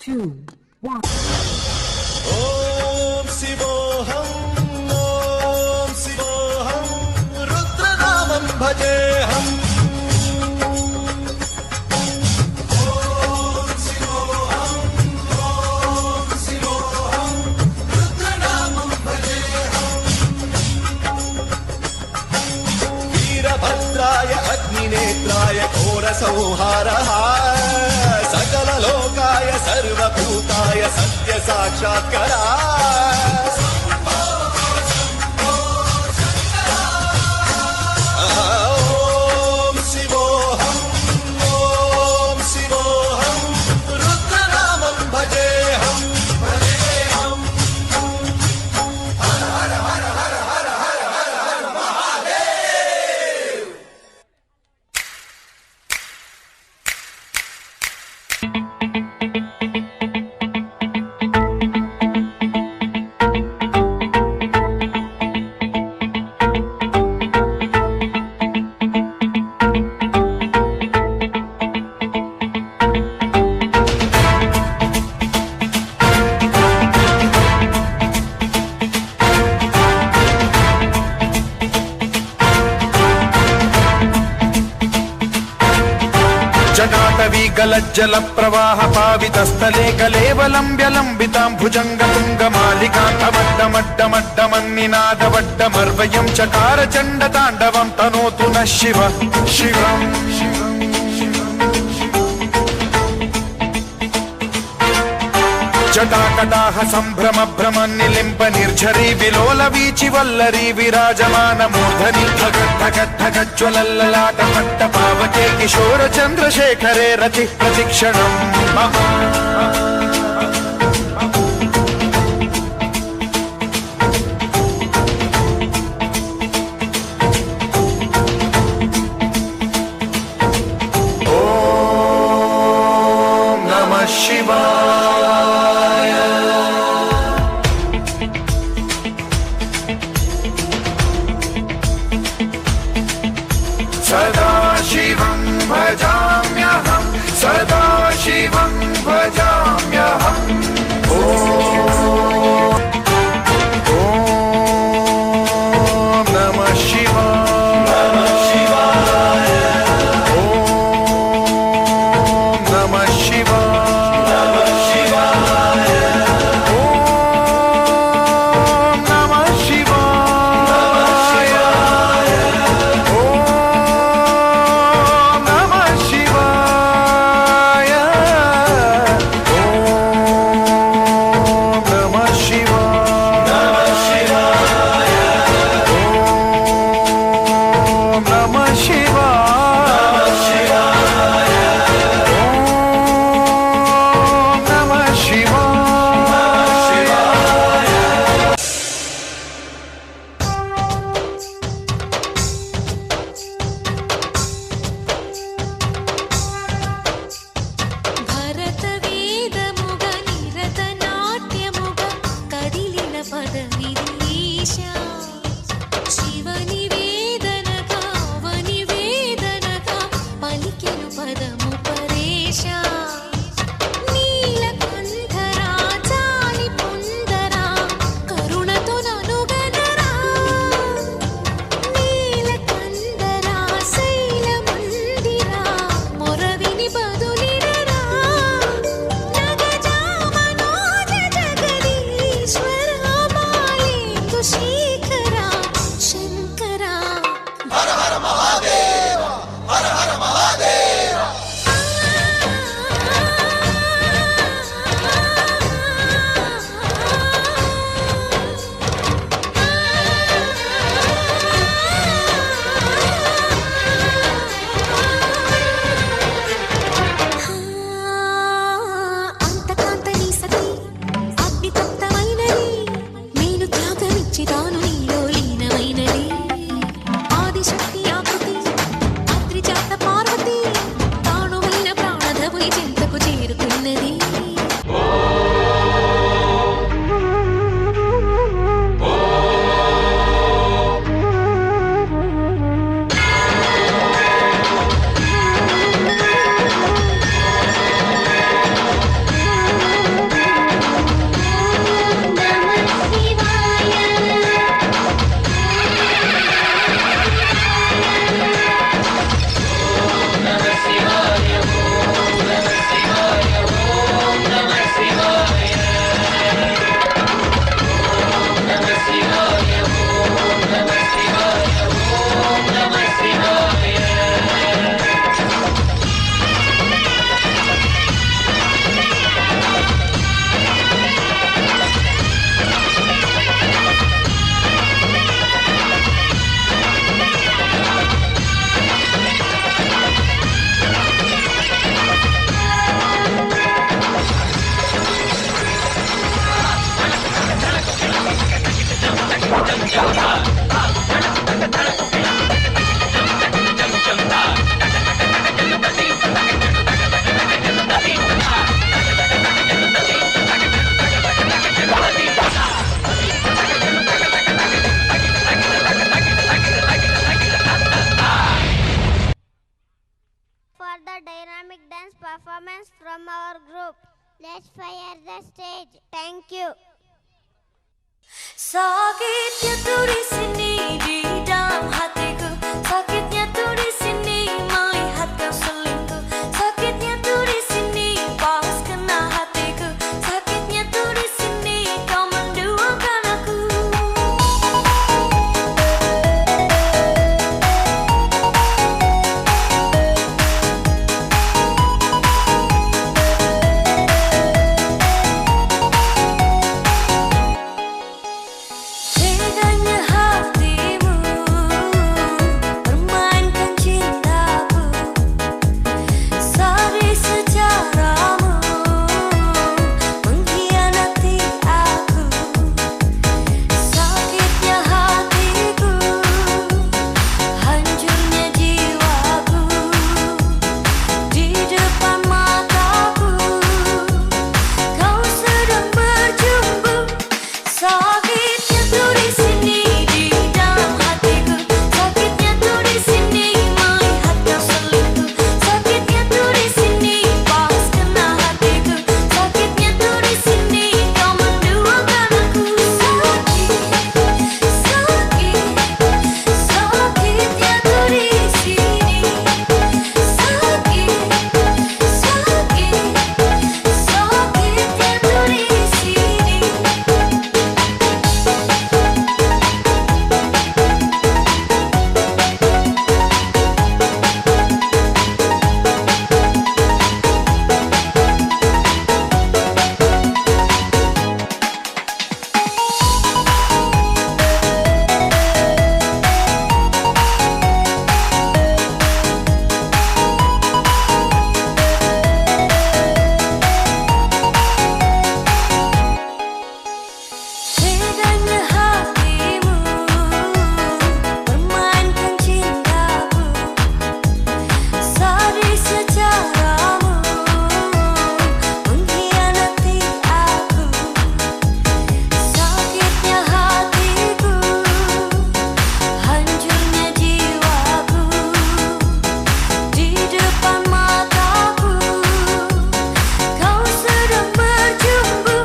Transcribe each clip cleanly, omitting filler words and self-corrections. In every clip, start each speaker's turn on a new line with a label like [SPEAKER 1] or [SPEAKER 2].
[SPEAKER 1] 2, 1.
[SPEAKER 2] ఓం శివోహం ఓం శివోహం రుద్రనామం భజేహం ఓం శివోహం ఓం శివోహం రుద్రనామం భజేహం వీరభద్రాయ అగ్నినేత్రాయ ఘోర సంహారః सकललोकाय सर्वभूताय सत्य साक्षात्करा ओम शिवोहम ओम शिवोहम रुद्रनामं भजेहम भजेहम हर हर हर हर हर हर हर हर महादेव।
[SPEAKER 3] जल प्रवाह पावित स्थले कलेवलंब्य लंबितां भुजंग तुंग मालिकांतमड्डमड्डमड्डमन्निनादवड्डमर्वयं चकार चंड तांडवं तनोतु नः शिव शिवम् जटाकटाह संभ्रम भ्रम निलिंब निर्झरी विलोल वीचि वल्लरी विराजमान मूर्धनि धगद्धगद्धगज्ज्वलल्ललाट पट्ट पावके किशोर चंद्रशेखरे रति प्रतिक्षणं मम ओम नमः शिवाय। सदा शिवं भजाम्यहं सदा शिवं भजाम्यहम् ॐ नमः शिवाय ॐ नमः शिवाय
[SPEAKER 1] fire the stage. Thank you.
[SPEAKER 4] Sakitnya tuh di sini di dalam hatiku. Sakitnya tuh di sini melihat kau selingkuh. Sakitnya tuh di sini pas kena hatiku. Sakitnya tuh di sini kau menduakan aku. Teganya hatimu permainkan cintaku. Sadis secaramu mengkhianati aku. Sakitnya hatiku, hancurnya jiwaku. Di depan mataku kau sedang berjumbu. Sakitnya tuh di sini di dalam hatiku. Sakitnya tuh di sini melihat kau selingkuh. Sakitnya tuh di sini pas kena hatiku. Sakitnya tuh di sini kau menduakan aku. Sakitnya tuh di sini. Sakitnya tuh di sini. Teganya hatimu permainkan cintaku. Sadis secaramu mengkhianati aku. Sakitnya hatiku, hancurnya jiwaku. Di depan mataku kau sedang berjumbu.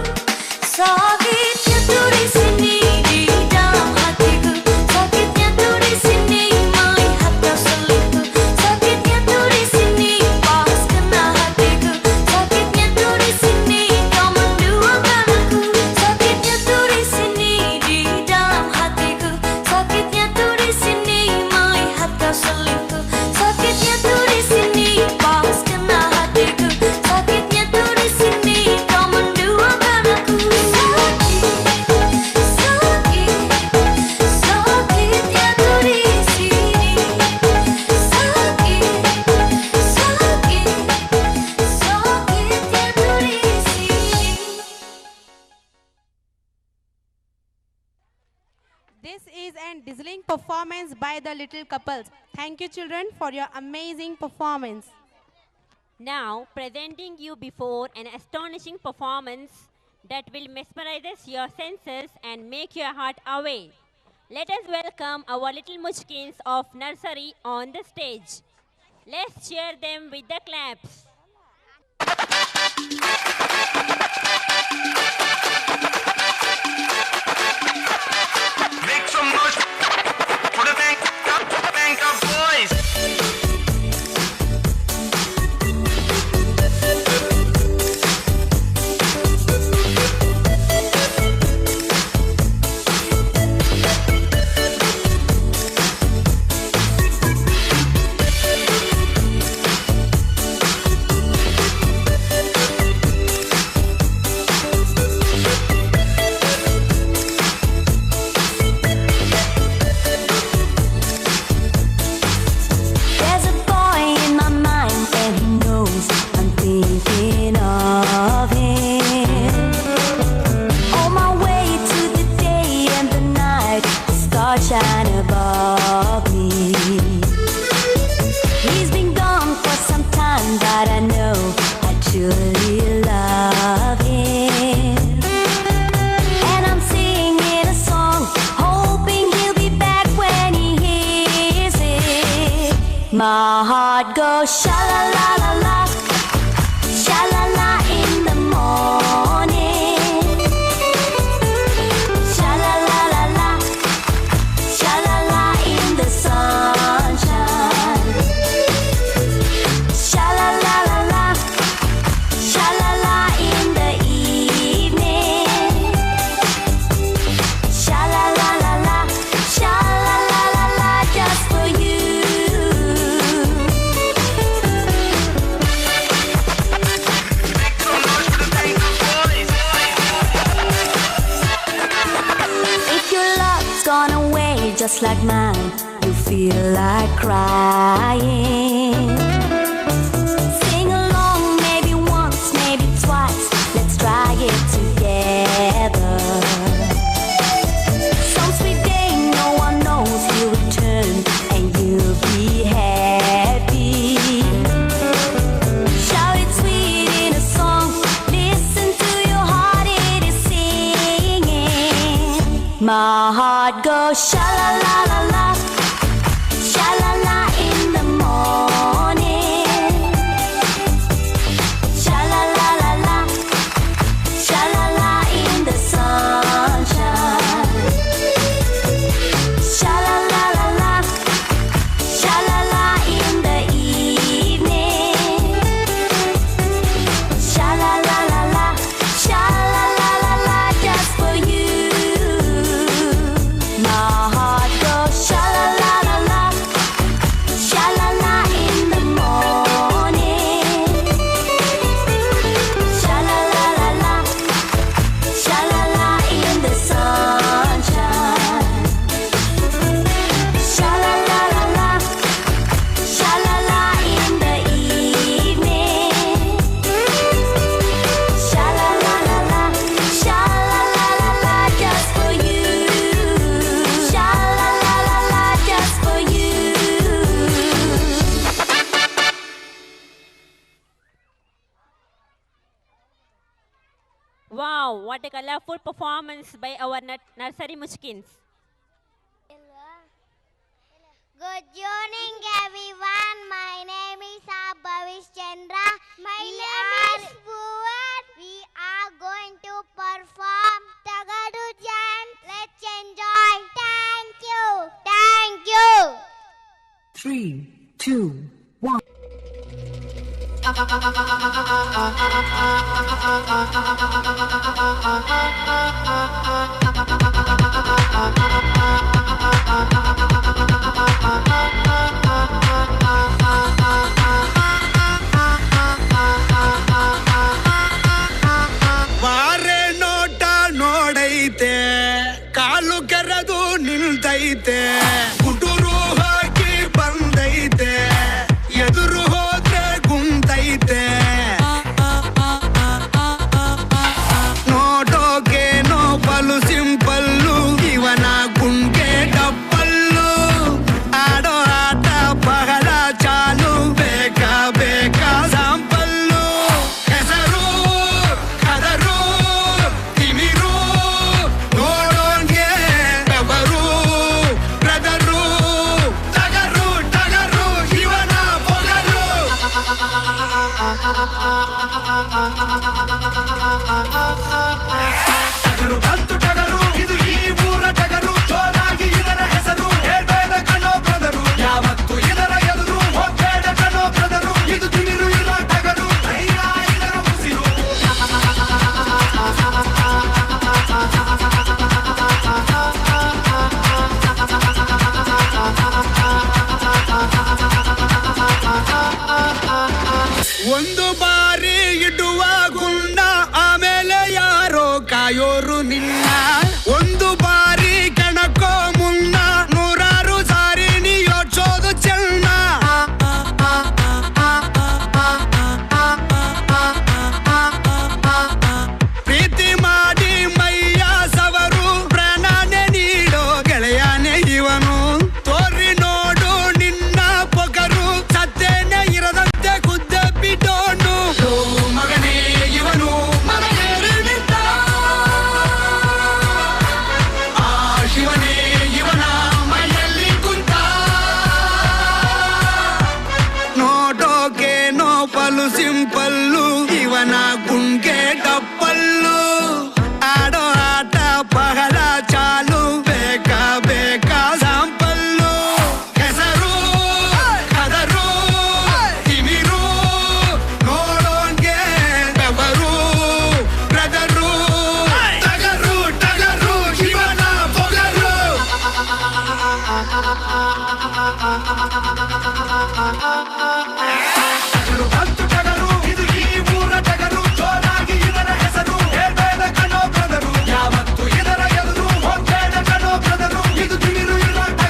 [SPEAKER 4] Sakitnya tuh di sini di dalam hatiku. Sakitnya tuh di sini melihat kau selingkuh. Sakitnya tuh di sini pas kena hatiku. Sakitnya tuh di sini kau menduakan aku. Sakitnya tuh di sini di dalam hatiku. Sakitnya tuh di sini melihat kau selingkuh. Sakitnya tuh di sini pas kena hatiku. Sakitnya tuh di sini kau menduakan aku. Sakitnya tuh di sini. Sakitnya tuh di sini.
[SPEAKER 5] This is a dazzling performance by the little couples. Thank you, children, for your amazing performance.
[SPEAKER 6] Now, presenting you before an astonishing performance that will mesmerize your senses and make your heart away. Let us welcome our little Muchkins of nursery on the stage. Let's cheer them with the claps.
[SPEAKER 3] Make some noise for the bank of boys.
[SPEAKER 4] There's a boy in my mind and he knows I'm thinking of him. On my way to the day and the night, the stars shine above me. He's been gone for some time, but I know I truly love him. And I'm singing a song, hoping he'll be back when he hears it. My heart goes sha la la la la, sha la la in the morning. just like mine, you feel like crying. Sing along, maybe once, maybe twice. Let's try it together. Some sweet day, no one knows you'll return and you'll be happy. Shout it sweet in a song. Listen to your heart, it is singing. My heart goes sha la la la la, sha la la in the morning. Sha la la la la, sha la la in the sunshine. Sha la la la la, sha la la in the evening. Sha la la la la, sha la la la la, just for you. My heart goes sha la la la la, sha la la in the morning. Sha la la la la, sha la la in the sunshine. Sha la la la la, sha la la in the evening. Sha la la la la, sha la la la la, just for you. Sha la la la la, just for you.
[SPEAKER 6] Wow, what a colorful performance by our nursery muchkins.
[SPEAKER 1] Good evening, everyone. My name is Bhavish Chandra. My name is Bhuvan. We are going to perform Tagadu Chant. Let's enjoy. Thank you. Thank you.
[SPEAKER 7] 3, 2, 1.
[SPEAKER 3] ವಾರೆ ನೋಟ ನೋಡೈತೆ, ಕಾಲು ಕೆರೆದು ನಿಲ್ತೈತೆ, ಗುಟುರು ಹಾಕಿ ಬಂದೈತೆ, ಎದುರು ಹೋದ್ರೆ ಗುಂತೈತೆ. ನೋಡೋಕೇನೋ ಬಲು simple, ಇವನ ಗುಂಗೆ ಡಪ್ಪಲ್ಲು. ಆಡೋ ಆಟ ಬಹಳ ಚಾಲು, ಬೇಕಾ ಬೇಕಾ ಸಾಂಪಲ್ಲು. ಹೆಸರು ಕದರು ತಿಮಿರು, ನೋಡೋನ್ಗೆ ಬೆವರು ಬ್ರದರು. ಟಗರು ಟಗರು ಇವನ ಪೊಗರು. ಟಗರು ಬಂತು ಟಗರು, ಇದು ಈ ಊರ ಟಗರು. ಜೋರಾಗಿ ಇದರ ಹೆಸರು, ಹೇಳ್ಬೇಡ ಕಣೋ ಬ್ರದರು. ಯಾವತ್ತು ಇದರ ಎದುರು ಹೋಗ್ಬೇಡ ಕಣೋ ಬ್ರದರು. ಇದು ತಿಮಿರು ಇರೋ ಟಗರು, ಧೈರ್ಯ ಇದರ ಉಸಿರು. ಒಂದು ಬಾರಿ ಇಡುವ ಗುಂಡ, ಆಮೇಲೆ ಯಾರೋ ಕಾಯೋರು ನಿನ್ನ. ಒಂದು ಬಾರಿ ಕಣಕೋ ಮುನ್ನ, ನೂರಾರು ಸಾರಿ ನೀ ಯೋಚೋದು ಚೆನ್ನ. ಪ್ರೀತಿ ಮಾಡಿ ಮೈಯ ಸವರು, ಪ್ರಾಣನೇ ನೀಡೋ ಗೆಳೆಯನೇ ಇವನು. ತೋರಿ ನೋಡು ನಿನ್ನ ಪೊಗರು, ಸತ್ತೇನೆ ಇರದಂತೆ ಗುದ್ದ ಬಿಡೋನು. ಮಗನೇ ಇವನು ಮನೆಯೇರಿ ನಿಂತ, ಆ ಶಿವನೇ ಇವನ ಮೈಯಲ್ಲಿ ಕುಂತ. ನೋಡೋಕೇನೋ ಬಲು ಸಿಂಪಲ್ಲು, ಇವನ ಗುಂಗೆ ಡಪ್ಪಲ್ಲು. ಆಡೋ ಆಟ ಬಹಳ ಚಾಲು, ಬೇಕಾ ಬೇಕಾ ಸಾಂಪಲ್ಲು. ಹೆಸರು ಕದರು ತಿಮಿರು, ನೋಡೋನ್ಗೆ ಬೆವರು ಬ್ರದರು. ಟಗರು ಟಗರು ಶಿವನ ಪೊಗರು. ಟಗರು ಬಂತು ಟಗರು, ಇದು ಈ ಊರ ಟಗರು. ಜೋರಾಗಿ ಇದರ ಹೆಸರು, ಹೇಳ್ಬೇಡ ಕಣೋ ಬ್ರದರು. ಯಾವತ್ತು ಇದರ ಎದುರು ಹೋಗ್ಬೇಡ ಕಣೋ ಬ್ರದರು. ಇದು ತಿಮಿರು ಇರೋ ಟಗರು.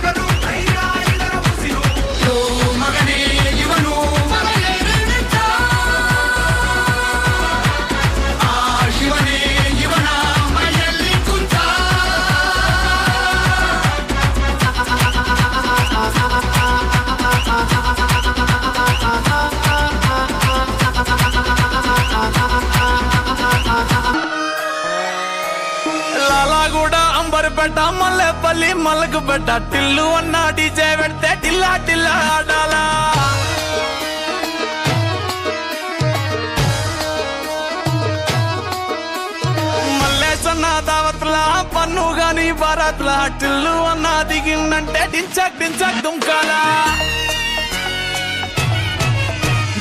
[SPEAKER 3] పెట్ట మల్లెపల్లి మలకు పెట్ట టిల్లు అన్న డీజే పెడితే టిల్లా టిల్లా ఆడాలా మల్లేసన్న దావత్లా పన్ను గాని భారత్లా టిల్లు అన్న దిగిందంటే డించక్ డించక్ దుంకాలా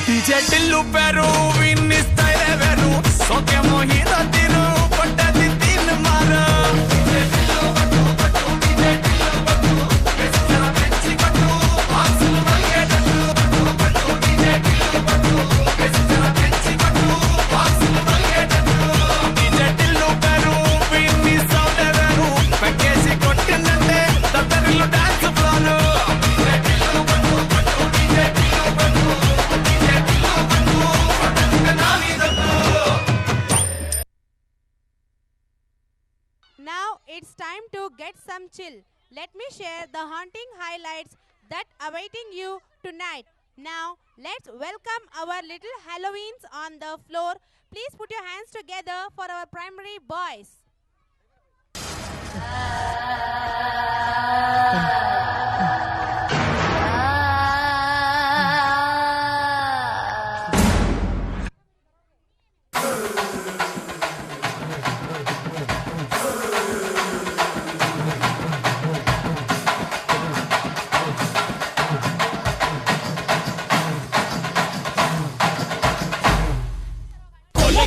[SPEAKER 3] డీజే టిల్లు పేరు విన్ని స్టైలే వేరు సోకేమో హీరో తీరు పట్టది తీన్ మారు
[SPEAKER 5] Now it's time to get some chill. Let me share the haunting highlights that awaiting you tonight. Now let's welcome our little Halloweens on the floor. Please put your hands together for our primary boys.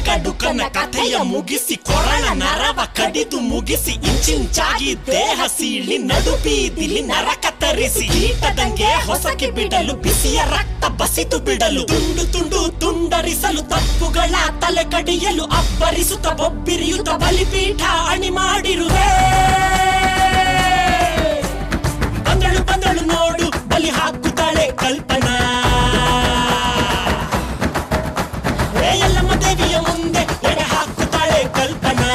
[SPEAKER 8] ಕಡುಕನ ಕಥೆಯ ಮುಗಿಸಿ ಕೊರಳ ನರವ ಕಡಿದು ಮುಗಿಸಿ ಇಂಚಿಂಚಾಗಿ ದೇಹ ಸೀಳಿ ನಡುಬೀದಿಲಿ ನರಕ ತರಿಸಿ ಕೀಟದಂಗೆ ಹೊಸಕಿ ಬಿಡಲು ಬಿಸಿಯ ರಕ್ತ ಬಸಿತು ಬಿಡಲು ತುಂಡು ತುಂಡು ತುಂಡರಿಸಲು ತಪ್ಪುಗಳ ತಲೆ ಕಡಿಯಲು ಅಬ್ಬರಿಸುತ್ತ ಬೊಬ್ಬಿರಿಯುತ್ತ ಬಲಿಪೀಠ ಅಣಿ ಮಾಡಿರುವೆ ಬಂದಳು ಬಂದಳು ನೋಡು ಬಲಿ ಹಾಕುತ್ತಾಳೆ ಕಲ್ಪನಾ ಎಲ್ಲಮ್ಮ ದೇವಿಯ ಮುಂದೆ ಎಡೆ ಹಾಕುತ್ತಾಳೆ ಕಲ್ಪನಾ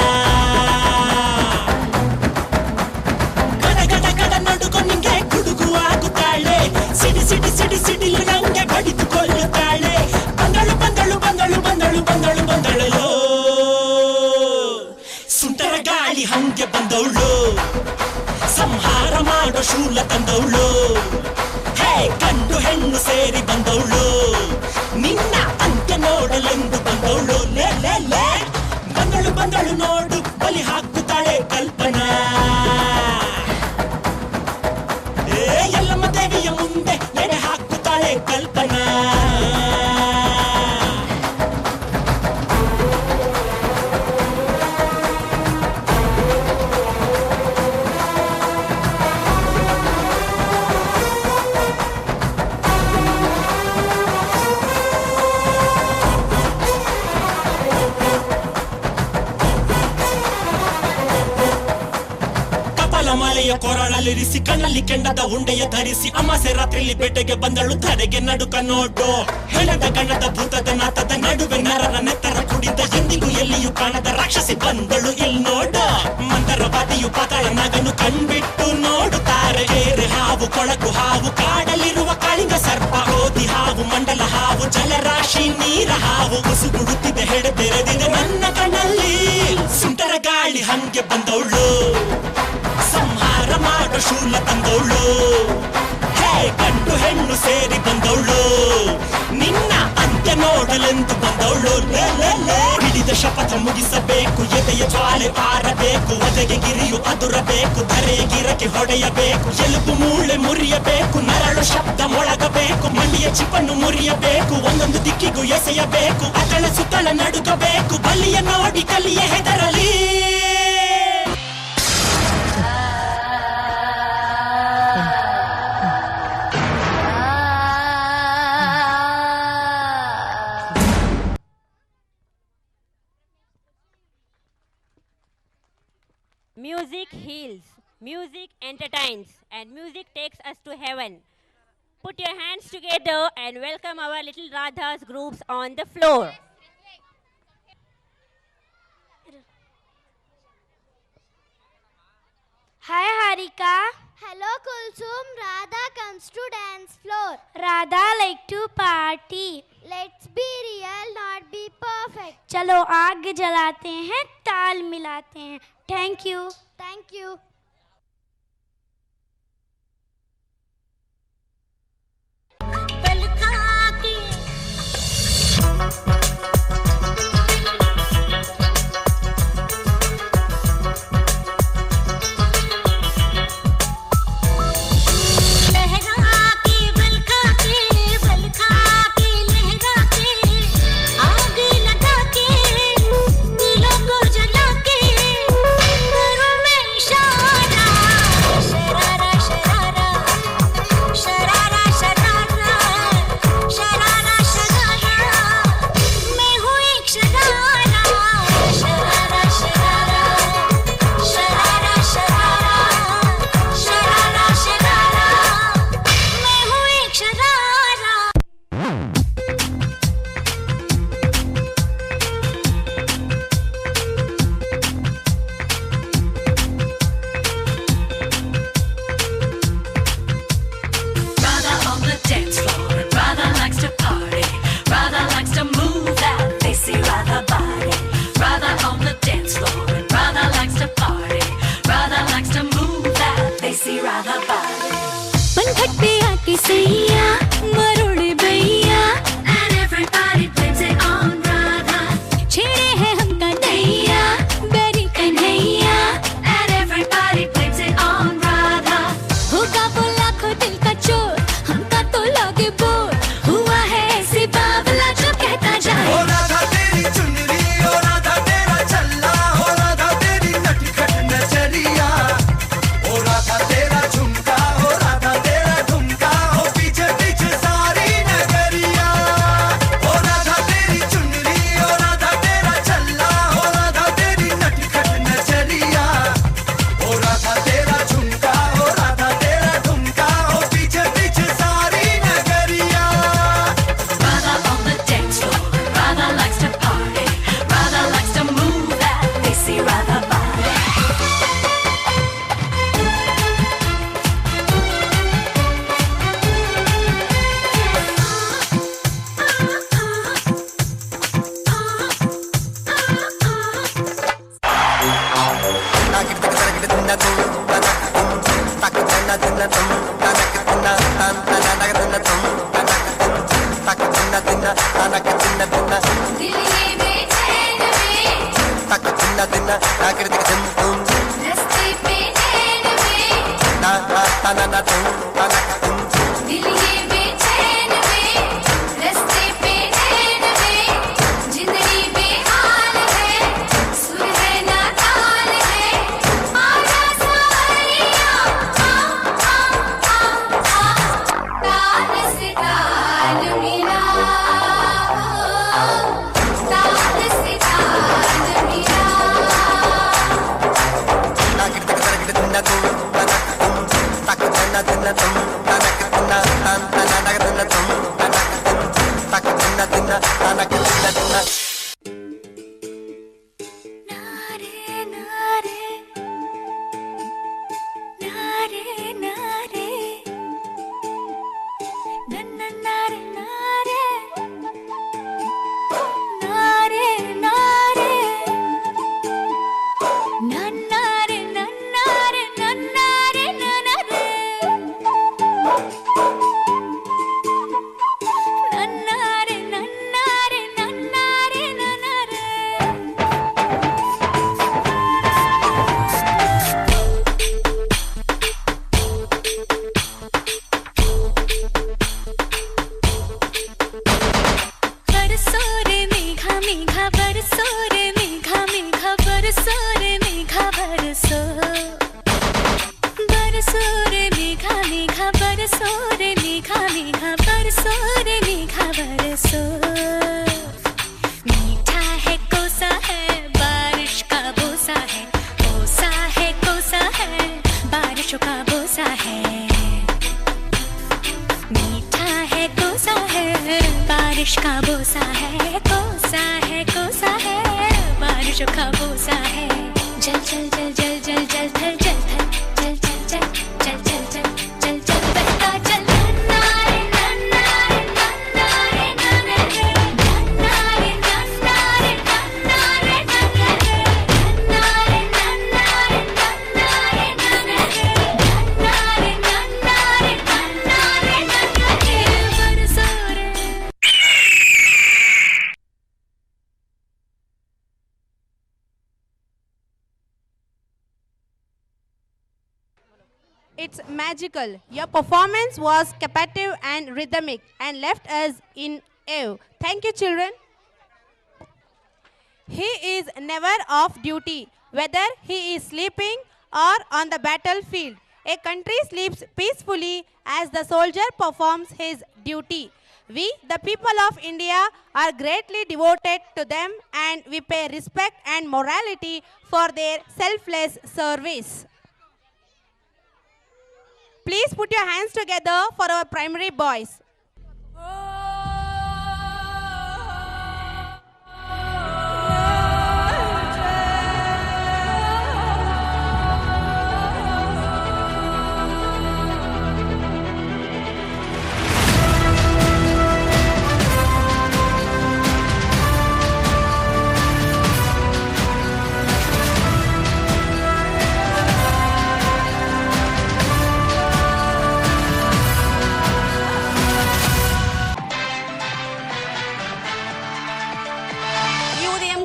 [SPEAKER 8] ಗಡ ಗಡ ಗಡ ನಡುಗೊ ನಿಂಗೆ ಗುಡುಗು ಆಗುತ್ತಾಳೆ ಸಿಡಿ ಸಿಡಿ ಸಿಡಿ ಸಿಡಿಲು ನಂಗೆ ಬಡಿದು ಕೊಲ್ಲುತ್ತಾಳೆ ಬಂದಳು ಬಂದಳು ಬಂದಳು ಬಂದಳು ಬಂದಳು ಬಂದಳು ಸುಂಟರ ಗಾಳಿ ಹಂಗೆ ಬಂದವಳು ಸಂಹಾರ ಮಾಡೋ ಶೂಲ ತಂದವಳು ಹೇ ಗಂಡು ಹೆಣ್ಣು ಸೇರಿ ಬಂದವಳು ನಿನ್ನ ಅಂತ್ಯ ನೋಡಲೆಂದು ಬಂದವಳು ಲೇ ಲೇ ಲೇ ಬಂದಳು ಬಂದಳು ನೋಡು ಬಲಿ ಹಾಕುತ್ತಾಳೆ ಕಲ್ಪನಾ ಎಲ್ಲಮ್ಮ ದೇವಿಯ ಮುಂದೆ ಎಡೆ ಹಾಕುತ್ತಾಳೆ ಕಲ್ಪನಾ ಮಲೆಯ ಕೊರಳಲಿರಿಸಿ ಕಣ್ಣಲ್ಲಿ ಕೆಂಡದ ಉಂಡೆಯ ಧರಿಸಿ ಅಮಾಸೆ ರಾತ್ರಿಲಿ ಬೇಟೆಗೆ ಬಂದಳು ತಡೆಗೆ ನಡುಕ ನೋಡು ಹೆಣದ ಗಣದ ಭೂತದ ನಾತದ ನಡುವೆ ನರನ ನೆತ್ತರ ಕುಡಿದ ಎಂದಿಗೂ ಎಲ್ಲಿಯೂ ಕಾಣದ ರಾಕ್ಷಸಿ ಬಂದಳು ಇಲ್ಲಿ ನೋಡು ಮಂದರವಾದಿಯು ಪಾತಾಳ ನಗನು ಕಣ್ಬಿಟ್ಟು ನೋಡುತ್ತಾರೆ ಕೇರೆ ಹಾವು ಕೊಳಕು ಹಾವು ಕಾಡಲಿರುವ ಕಾಳಿಂಗ ಸರ್ಪ ಓದಿ ಹಾವು ಮಂಡಲ ಹಾವು ಜಲರಾಶಿ ನೀರ ಹಾವು ಉಸುಗುಡುತ್ತಿದೆ ಹೆಡೆ ತೆರೆದಿದೆ ನನ್ನ ಕಣ್ಣಲ್ಲಿ ಸುಂಟರ ಗಾಳಿ ಹಂಗೆ ಬಂದವಳು ಸಂಹಾರ ಮಾಡೋ ಶೂಲ ತಂದವಳು ಹೇ ಗಂಡು ಹೆಣ್ಣು ಸೇರಿ ಬಂದವಳು ನಿನ್ನ ಅಂತ್ಯ ನೋಡಲೆಂದು ಬಂದವಳು ಹಿಡಿದ ಶಪಥ ಮುಗಿಸಬೇಕು ಎದೆಯ ಜ್ವಾಲೆ ಆರಬೇಕು ಒದೆಗೆ ಗಿರಿಯು ಅದುರಬೇಕು ಧರೆಯ ಗಿರಕ್ಕೆ ಹೊಡೆಯಬೇಕು ಎಲುಬು ಮೂಳೆ ಮುರಿಯಬೇಕು ನರಳು ಶಬ್ದ ಮೊಳಗಬೇಕು ಮಂಡಿಯ ಚಿಪ್ಪನ್ನು ಮುರಿಯಬೇಕು ಒಂದೊಂದು ದಿಕ್ಕಿಗೂ ಎಸೆಯಬೇಕು ಅತಳ ಸುತ್ತಳ ನಡುಗಬೇಕು ಬಲಿಯ ನೋಡಿ ಕಲಿಯ ಹೆದರಲಿ
[SPEAKER 6] Music heals, music entertains, and music takes us to heaven. Put your hands together and welcome our little Radha's groups on the floor.
[SPEAKER 1] Hi Harika. Hello Kulsum. Radha comes to dance floor. Radha like to party. Let's be real, not be perfect. चलो आग जलाते हैं, ताल मिलाते हैं. Thank you. Thank you.
[SPEAKER 5] It's magical. Your performance was captive and rhythmic and left us in awe. Thank you, children. He is never off duty, whether he is sleeping or on the battlefield. A country sleeps peacefully as the soldier performs his duty. We, the people of India, are greatly devoted to them and we pay respect and morality for their selfless service. Please put your hands together for our primary boys.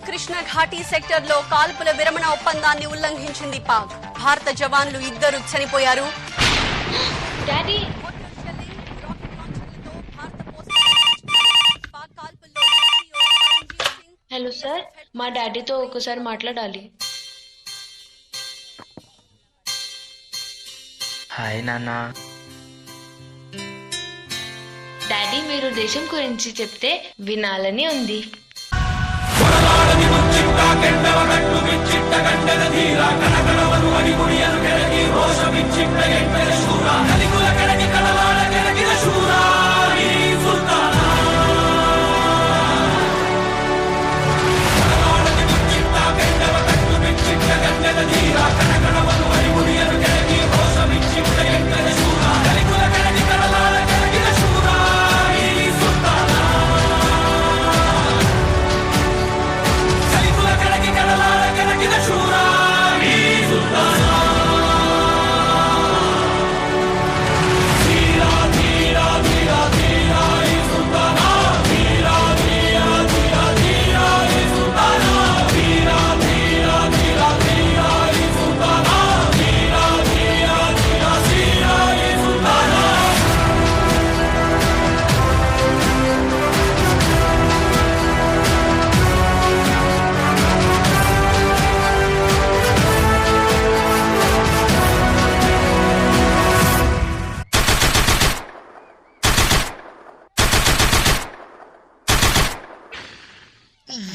[SPEAKER 9] Krishna ఘాటీ సెక్టర్లో కాల్పుల విరమణ ఒప్పందాన్ని ఉల్లంఘించింది పాక్. భారత జవాన్లు 2 చనిపోయారు.
[SPEAKER 10] Hello sir, మా డాడీతో ఒకసారి మాట్లాడాలి.
[SPEAKER 11] హాయ్ నాన్న.
[SPEAKER 10] డాడీ, మీరు దేశం గురించి చెప్తే వినాలని ఉంది.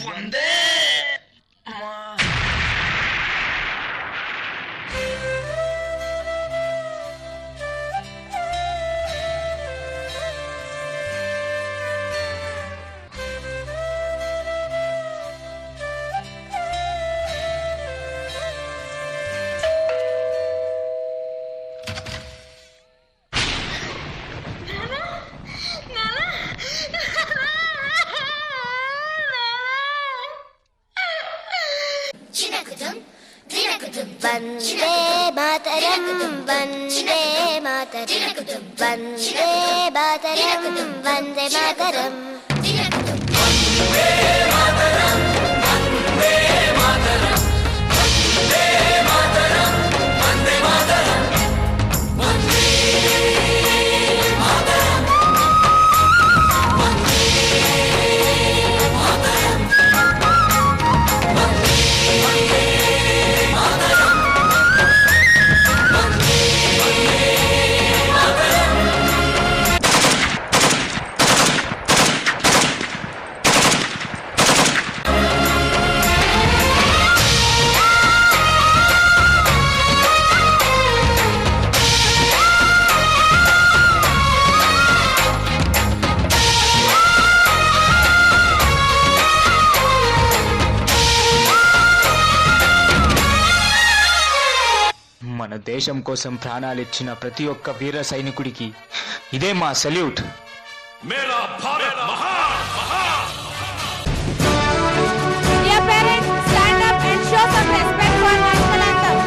[SPEAKER 1] वंदे मातरम वंदे मातरम वंदे मातरम वंदे मातरम वंदे मातरम वंदे मातरम वंदे मातरम वंदे मातरम वंदे मातरम वंदे मातरम वंदे
[SPEAKER 11] మన దేశం కోసం ప్రాణాలిచ్చిన ప్రతి ఒక్క వీర సైనికుడికి ఇదే మా సెల్యూట్.
[SPEAKER 3] మేరా భారత్ మహాన్ మహాన్.
[SPEAKER 5] Dear parents, stand up and show some respect for national anthem.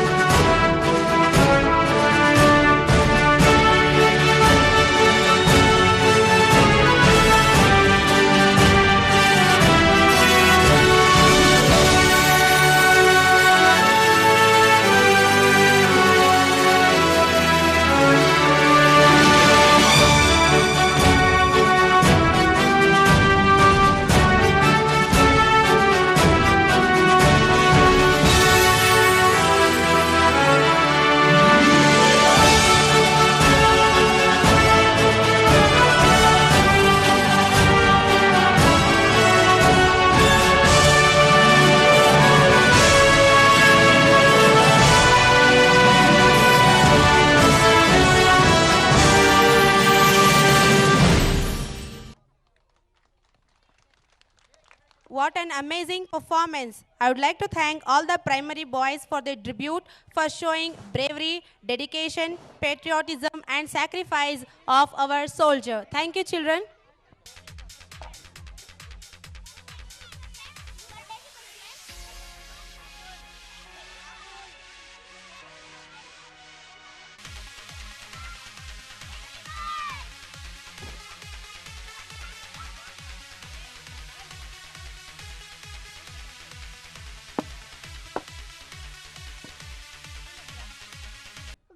[SPEAKER 5] amazing performance. I would like to thank all the primary boys for their tribute for showing bravery, dedication, patriotism and sacrifice of our soldier. Thank you, children.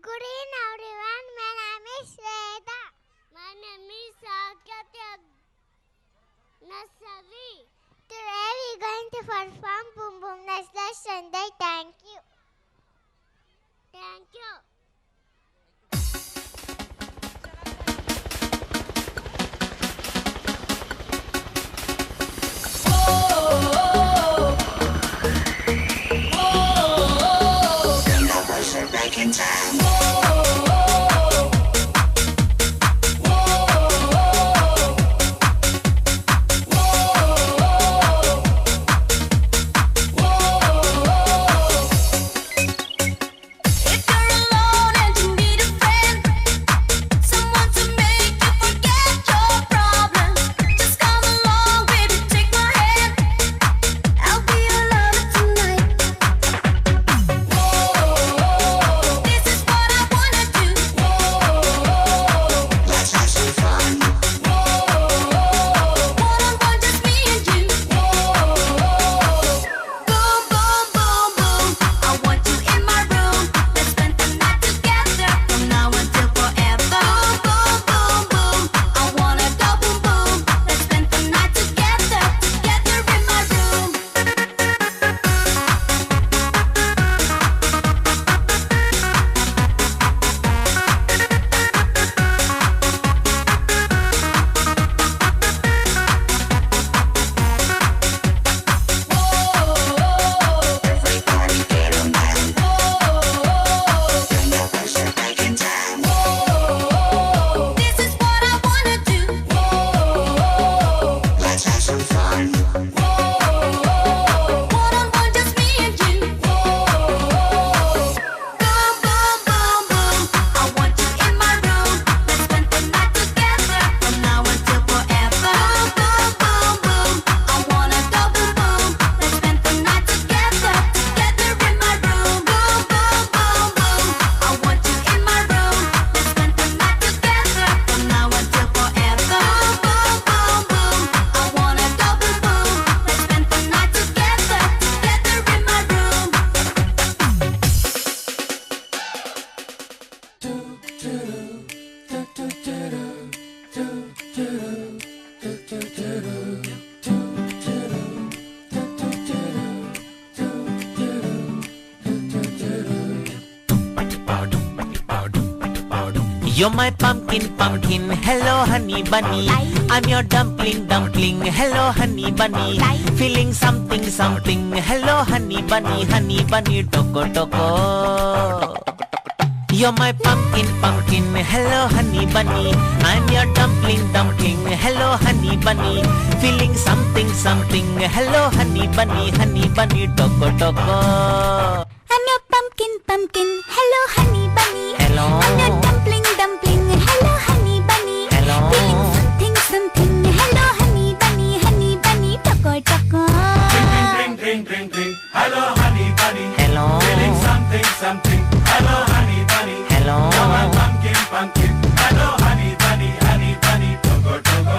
[SPEAKER 1] Good evening, everyone. My name is Sweta. My name is Sakyatya Nasavi. Today we are going to perform Boom Boom Nasla Sunday. Thank you. Thank you.
[SPEAKER 3] Back in time.
[SPEAKER 12] You're my pumpkin, pumpkin, hello honey bunny. I'm your dumpling, dumpling, hello honey bunny. Feeling something, something, hello honey bunny, toko toko. You're my pumpkin, pumpkin, hello honey bunny. I'm your dumpling, dumpling, hello honey bunny. Feeling something, something, hello honey bunny, toko toko.
[SPEAKER 4] I'm your pumpkin, pumpkin, hello honey bunny.
[SPEAKER 12] Hello.
[SPEAKER 4] I'm your dumpling, dumpling, hello honey bunny.
[SPEAKER 12] Hello.
[SPEAKER 4] Feeling something, something, hello honey bunny, toko toko.
[SPEAKER 3] Ring, ring, ring, ring, hello honey bunny.
[SPEAKER 12] Hello.
[SPEAKER 3] Feeling something, something, hello honey bunny.
[SPEAKER 12] Hello.
[SPEAKER 3] You're my pumpkin, pumpkin, hello honey bunny, togo togo.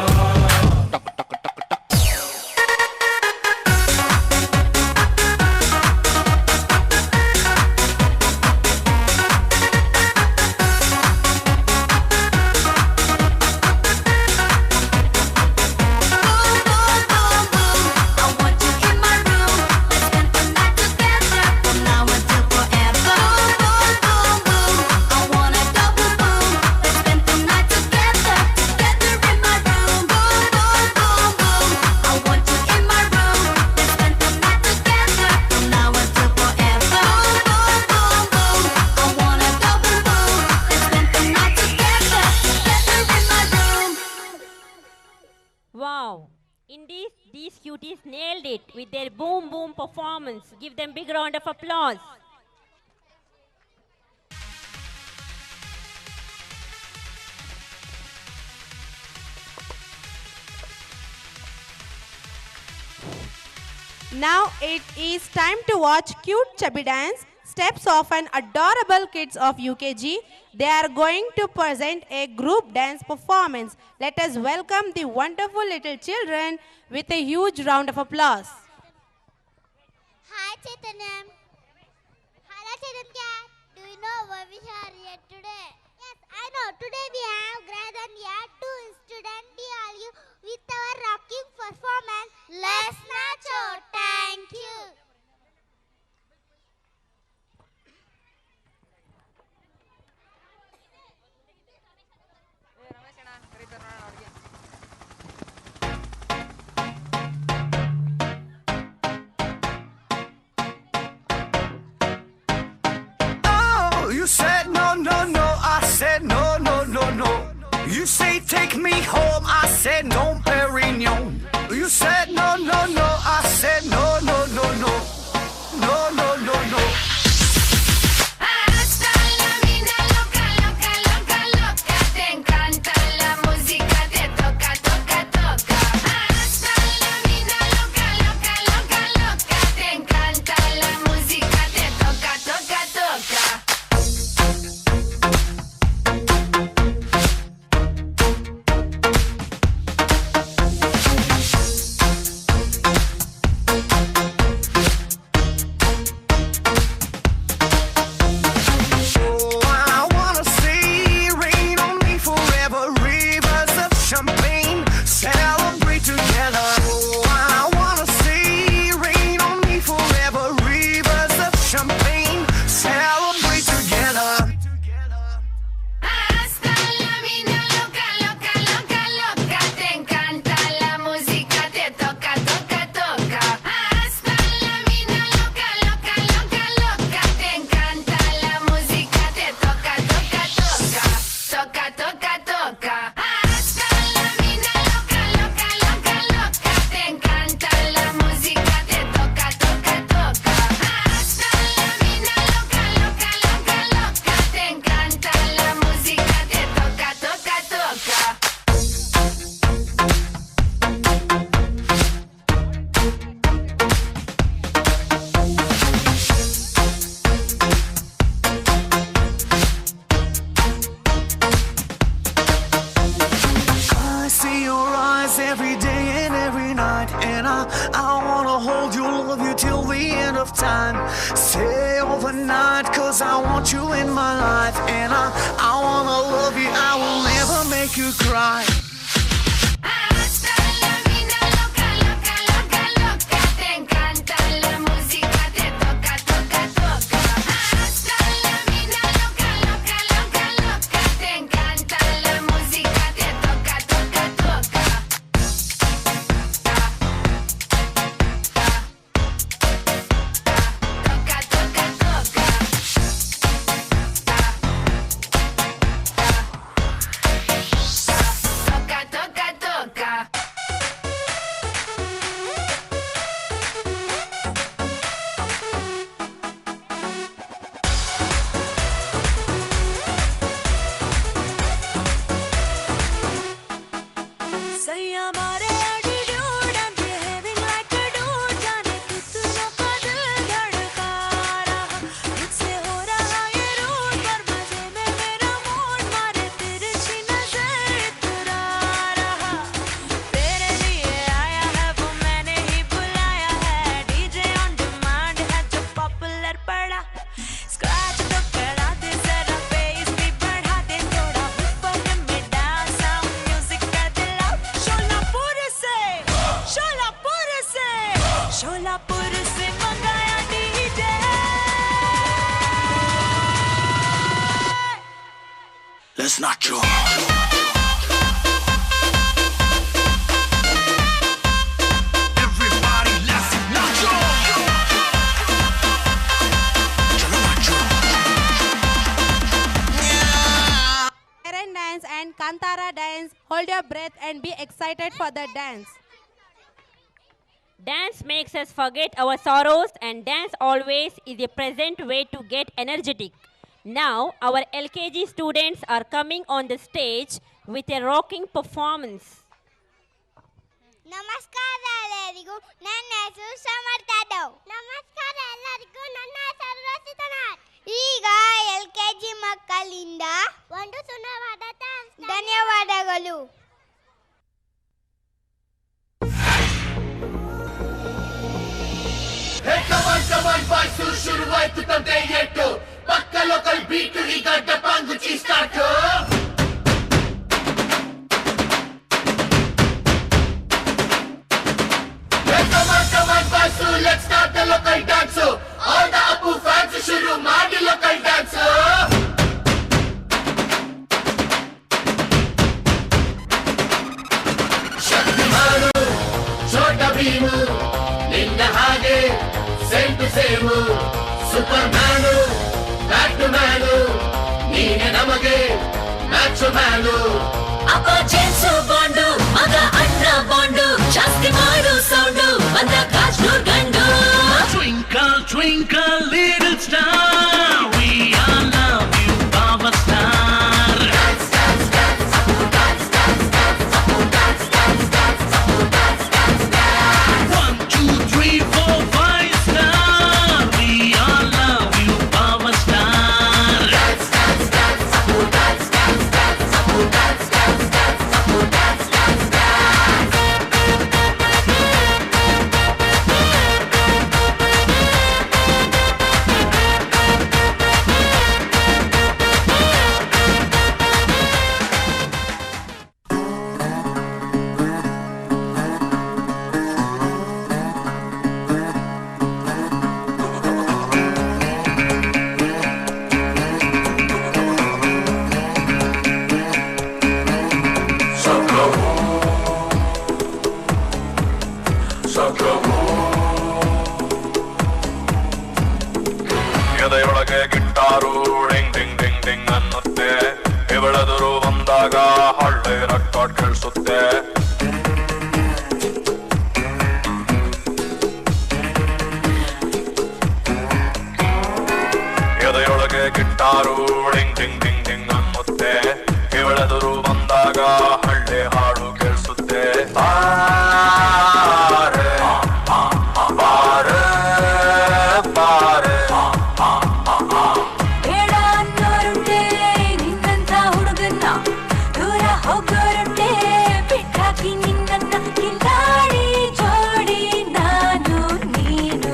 [SPEAKER 6] it with their boom boom performance. Give them big round of applause.
[SPEAKER 5] Now it is time to watch cute chubby dance steps of an adorable kids of UKG. They are going to present a group dance performance. Let us welcome the wonderful little children with a huge round of applause.
[SPEAKER 1] Hi Chaitanya. Hello Chaitanya. Do you know why we are here today? Yes, I know. Today we have gathered here to instrument you with our rocking performance. Let's nacho. Thank you.
[SPEAKER 3] Oh, you said no, no, no. I said no, no, no, no. You say take me home. I said no, Perignon. You said no, no, no. I said no, no, no, no. No, no, no, no.
[SPEAKER 4] Hasta la vida loca, loca, loca, loca. Te encanta la música, te toca, toca, toca. Hasta la vida loca, loca, loca, loca. Te encanta la música, te toca, toca, toca.
[SPEAKER 3] Oh, I wanna see rain on me forever. Rivers of champagne, celebrate together. Oh, I wanna see rain on me forever. Rivers of champagne, celebrate together.
[SPEAKER 4] Hasta la vida loca, loca, loca, loca. Te encanta la música, te toca, toca, toca. Hasta la vida loca, loca, loca, loca. Te encanta la música, te toca, toca, toca. Toca, toca, toca. Hasta la vida loca, loca, loca, loca. Te encanta la música, te toca, toca, toca. Hasta la vida loca, loca, loca, loca. Te encanta la música, te toca, toca, toca.
[SPEAKER 3] I see your eyes every day and every night, and I wanna hold you, love you till the end of time. Stay overnight, cause I want you in my life, and I wanna love you, I will never make you cry.
[SPEAKER 4] Hasta la vida loca, loca, loca, loca. Te encanta la música, te toca, toca, toca. Hasta la vida loca, loca, loca, loca. Te encanta la música, te toca, toca, toca. Toca, toca, toca. Toca, toca, toca.
[SPEAKER 13] Say हमारे attitude and behaving like a dude. जाने कितना का दिल धड़का रहा, मुझसे हो रहा ये रूट, पर मजे में मेरा मूड मारे तिरछी नजर इतरा रहा. तेरे लिए आया है वो मैंने ही बुलाया है, डीजे ऑन डिमांड है जो पॉपुलर पड़ा. स्क्रैच तो करा दे जरा, बेस भी बढ़ा दे थोड़ा, ऊपर में डांस साउंड म्यूजिक कर दे लाउड. शोलापुर से मंगाया DJ.
[SPEAKER 3] Let's not go. Everybody, let's not go. Chalo nacho.
[SPEAKER 5] Karen dance and Kantara dance. Hold your breath and be excited for the dance.
[SPEAKER 6] Dance makes us forget our sorrows, and dance always is a present way to get energetic. Now, our LKG students are coming on the stage with a rocking performance.
[SPEAKER 1] ನಮಸ್ಕಾರ ಎಲ್ಲರಿಗೂ, ನನ್ನ ಹೆಸರು ಸಮರ್ಥ ಯಾದವ್. ನಮಸ್ಕಾರ ಎಲ್ಲರಿಗೂ, ನನ್ನ ಹೆಸರು ರಚಿತನಾಥ್. ಈಗ LKG ಮಕ್ಕಳಿಂದ ಒಂದು ಸುಂದರವಾದ ಧನ್ಯವಾದಗಳು.
[SPEAKER 3] ಶುರುವಾಯ್ತು ತಂದೆ ಎಟ್ಟು ಪಕ್ಕ ಲೋಕಲ್ ಬೀಟು ಈಗ ಡಪಾಂಗುಚಿ start. Let's start the local dance. All the Apu fans ಶುರು ಮಾಡಿ local dance. ಶಕ್ತಿಮಾನು ಛೋಟ ಭೀಮು ನಿನ್ನ ಹಾಗೆ same to same. Superman bat to man ನೀನೆ ನಮಗೆ ಮ್ಯಾಚ್ ಮ್ಯಾನು.
[SPEAKER 4] ಅಪ್ಪ ಜೇನ್ಸು ಬಾಂಡು ಮಗ ಅಣ್ಣ ಬಾಂಡು ಜಾಸ್ತಿ ಮಾಡು ಸೌಂಡು ಬಂದ ಕಾಶ್ನೂರ್ ಗಂಡು.
[SPEAKER 3] Twinkle twinkle little star, we all love you Baba star. Dance dance dance Apu dance dance dance Apu dance dance dance Apu dance dance dance. 1 2 3 4 5 star, we all love you Baba star. Dance dance dance Apu dance dance dance Apu dance dance dance Apu dance dance dance.
[SPEAKER 14] ಎದೆಯೊಳಗೆ guitar ding ding ding ding ಅನ್ನುತ್ತೆ. ಇವಳೆದುರು ಬಂದಾಗ ಹಳ್ಳೆ record ಕೇಳಿಸುತ್ತೆ. ಎದೆಯೊಳಗೆ guitar ding ding ding ding ಅನ್ನುತ್ತೆ. ಇವಳೆದುರು ಬಂದಾಗ ಹಳ್ಳೆ ಹಾಡು ಕೇಳಿಸುತ್ತೆ. ಬಾರೆ ಬಾರೆ ಬಾರೆ
[SPEAKER 4] ಬೇಡ ಅನ್ನೋರುಂಟೆ ನಿನ್ನಂತ ಹುಡುಗನ್ನ, ದೂರ ಹೋಗೋರುಂಟೆ ಬಿಟ್ಟಾಕಿ ನಿನ್ನನ್ನ. ಕಿಲ್ಲಾಡಿ ಜೋಡಿ ನಾನು ನೀನು.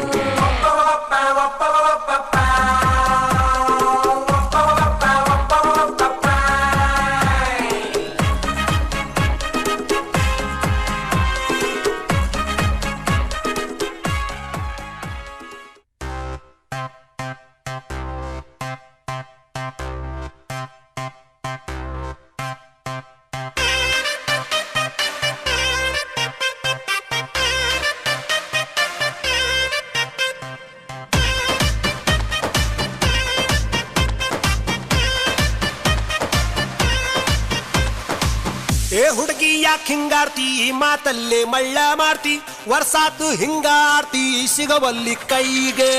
[SPEAKER 2] ಏ ಹುಡುಗಿ ಯಾಕೆ ಹಿಂಗಾರ್ತಿ, ಈ ಮಾತಲ್ಲೇ ಮಳ್ಳ ಮಾಡ್ತಿ. ವರ್ಷಾತು ಹಿಂಗಾರ್ತಿ ಸಿಗವಲ್ಲಿ ಕೈಗೆ.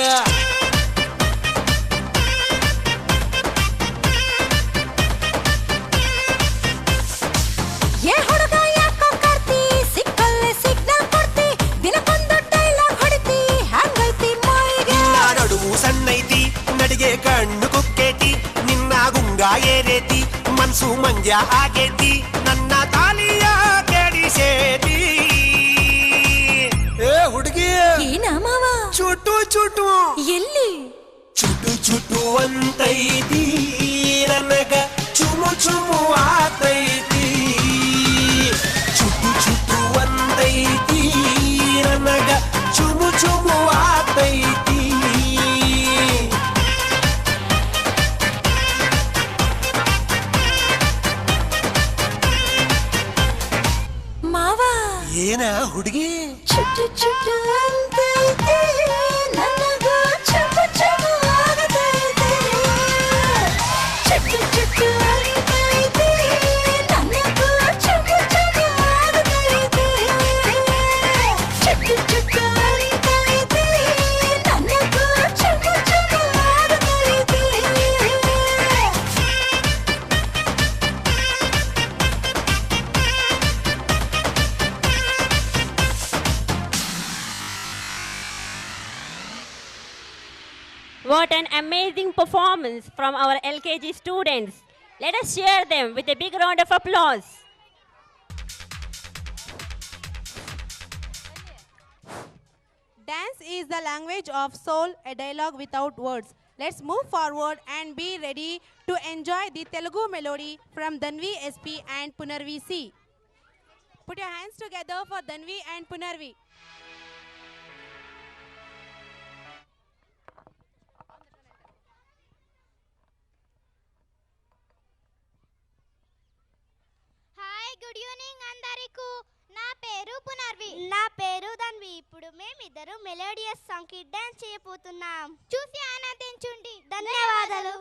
[SPEAKER 4] ಏ ಹುಡುಗ ಯಾಕೋ ಕಾರ್ತಿ, ಸಿಕ್ಕಲ್ಲೇ ಸಿಗ್ನಲ್ ಕೊಡ್ತಿ, ದಿನಕ್ಕೊಂದು ಡೈಲಾಗ್ ಹೊಡಿತಿ, ಹ್ಯಾಂಗೈತಿ ಮೈಗೆ.
[SPEAKER 2] ನಡುವು ಸಣ್ಣೈತಿ, ನಡಿಗೆ ಕಣ್ಣು ಕುಕ್ಕೇತಿ, ನಿನ್ನ ಗುಂಗ ಏರೇತಿ, ಮನ್ಸು ಮಂಜ ಆಗೇತಿ, ನನ್ನ ತಾಲಿಯ ಕೆಡಿಸೇತಿ. ಏ ಹುಡುಗಿ
[SPEAKER 4] ಏನ ಮಾವ
[SPEAKER 2] ಚುಟು ಚುಟು
[SPEAKER 4] ಎಲ್ಲಿ
[SPEAKER 2] ಚುಟು ಚುಟು ಅಂತೈತಿ, ನನಗ ಚುಮು ಚುಮು ಆತೈತಿ. ಚುಟು ಚುಟು ಅಂತೈತಿ, ನನಗ ಚುಮು ಚುಮು ಆತೈತಿ.
[SPEAKER 4] ಮಾವ
[SPEAKER 2] ಏನ ಹುಡುಗಿ
[SPEAKER 4] ಚುಟ್ಟು ಚುಟ್ಟು ಅಂತೈತಿ, ನನಗ ಚುಮು ಚುಮು ಆಗತೈತಿ. ಚುಟ್ಟು ಚುಟ್ಟು ಅಂತೈತಿ,
[SPEAKER 6] amazing performance from our LKG students. Let us cheer them with a big round of applause.
[SPEAKER 5] Dance is the language of soul, a dialogue without words. Let's move forward and be ready to enjoy the Telugu melody from Dhanvi SP and Punarvi C. Put your hands together for Dhanvi and Punarvi.
[SPEAKER 1] Hi good evening అందరికీ నా పేరు పునర్వి నా పేరు ధన్వి ఇప్పుడు మేమిద్దరు melodious song కి dance చేయబోతున్నాం చూసి ఆనందించండి ధన్యవాదాలు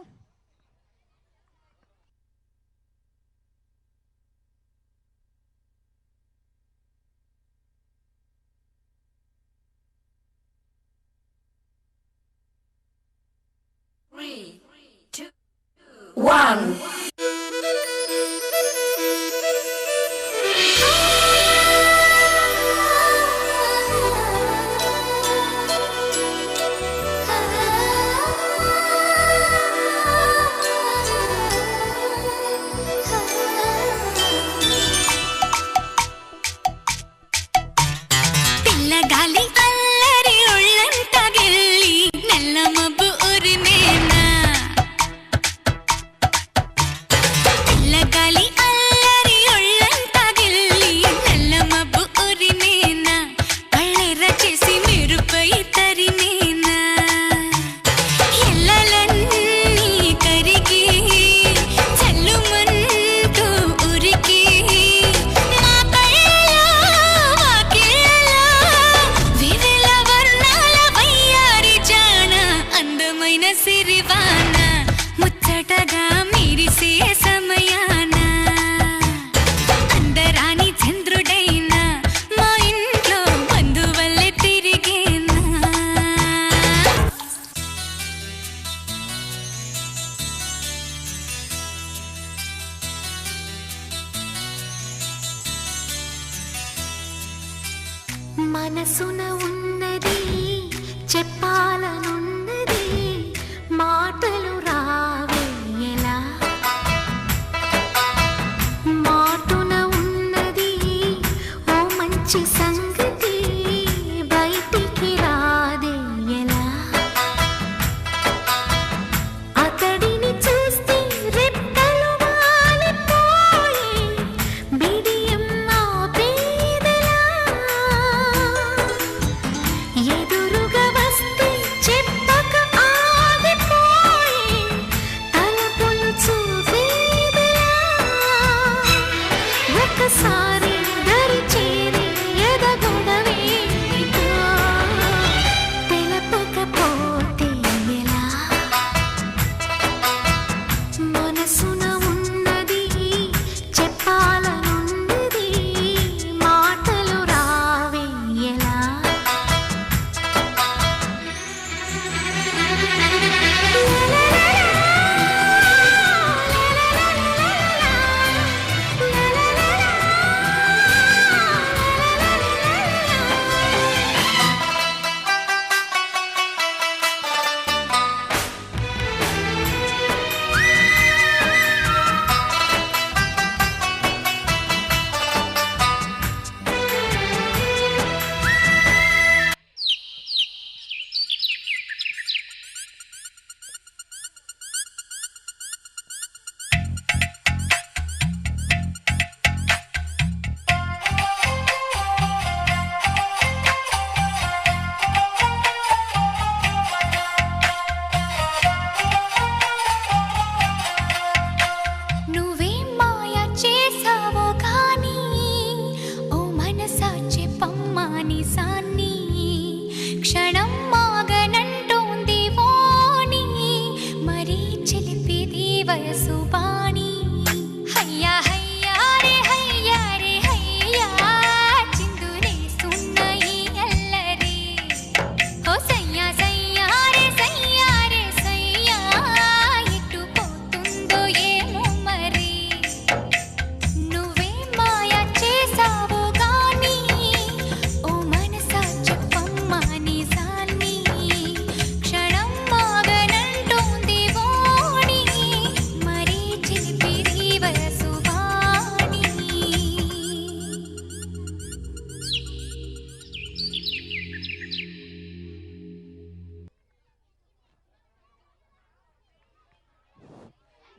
[SPEAKER 13] పిల్లగాలి అల్లరి ఒళ్ళంత గిల్లి నల్ల మబ్బు ఉరినేనా పిల్లగాలి అల్లరి ఒళ్ళంత గిల్లి నల్ల మబ్బు ఉరినేనా కళ్ళెర్ర చేసి మెరుపై తరినేనా ఎల్లలన్నీ కరిగి చల్లుమంటూ ఉరికి మా కళ్ళలో వాకిళ్ళలో వివిల వర్ణాల వయ్యారి జాణ అందమైన సిరివాన ముచ్చటగా మెరిసే సమయాన అందరాని చంద్రుడైనా మా ఇంట్లో బంధువల్లే తిరిగేనా మనసున ఉన్నది చెప్పాలనున్నది మాటలు రావే ఎలా మాటున ఉన్నది ఓ మంచి సంగతి బయటికి రాదే ఎలా అతడిని చూస్తే రెప్పలు వాలిపోయే బిడియం ఆపేదెలా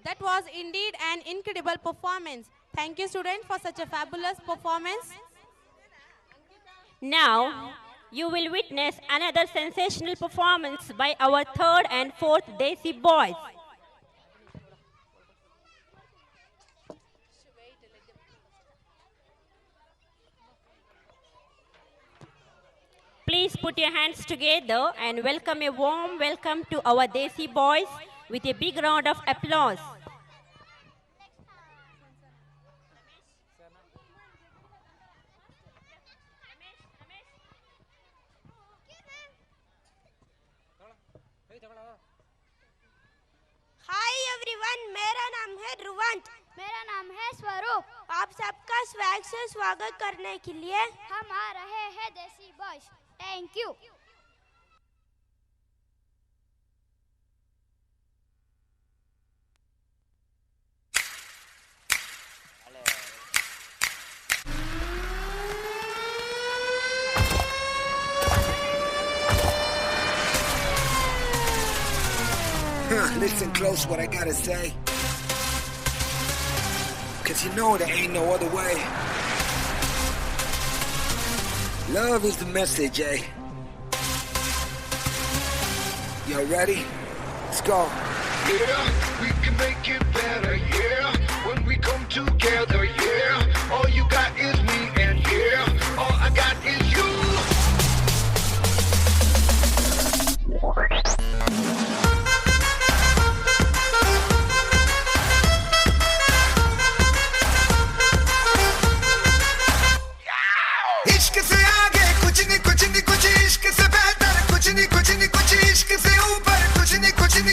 [SPEAKER 5] That was indeed an incredible performance. Thank you, students, for such a fabulous performance.
[SPEAKER 6] Now, you will witness another sensational performance by our third and fourth Desi boys. Please put your hands together and welcome a warm welcome to our Desi boys with a big round of applause.
[SPEAKER 15] Hi everyone, मेरा नाम है ध्रुवंत। मेरा नाम है स्वरूप। आप सबका swag से स्वागत करने के लिए हम आ रहे हैं देसी boys. Thank you.
[SPEAKER 16] Listen close what I gotta say, 'cause you know there ain't no other way. Love is the message, eh? Y'all ready? Let's go.
[SPEAKER 3] Yeah, we can make it better, yeah. When we come together, yeah. All you got is me and yeah, all I got is you.
[SPEAKER 16] इश्क से आगे कुछ नहीं कुछ इश्क से बेहतर कुछ नहीं कुछ इश्क से ऊपर कुछ नहीं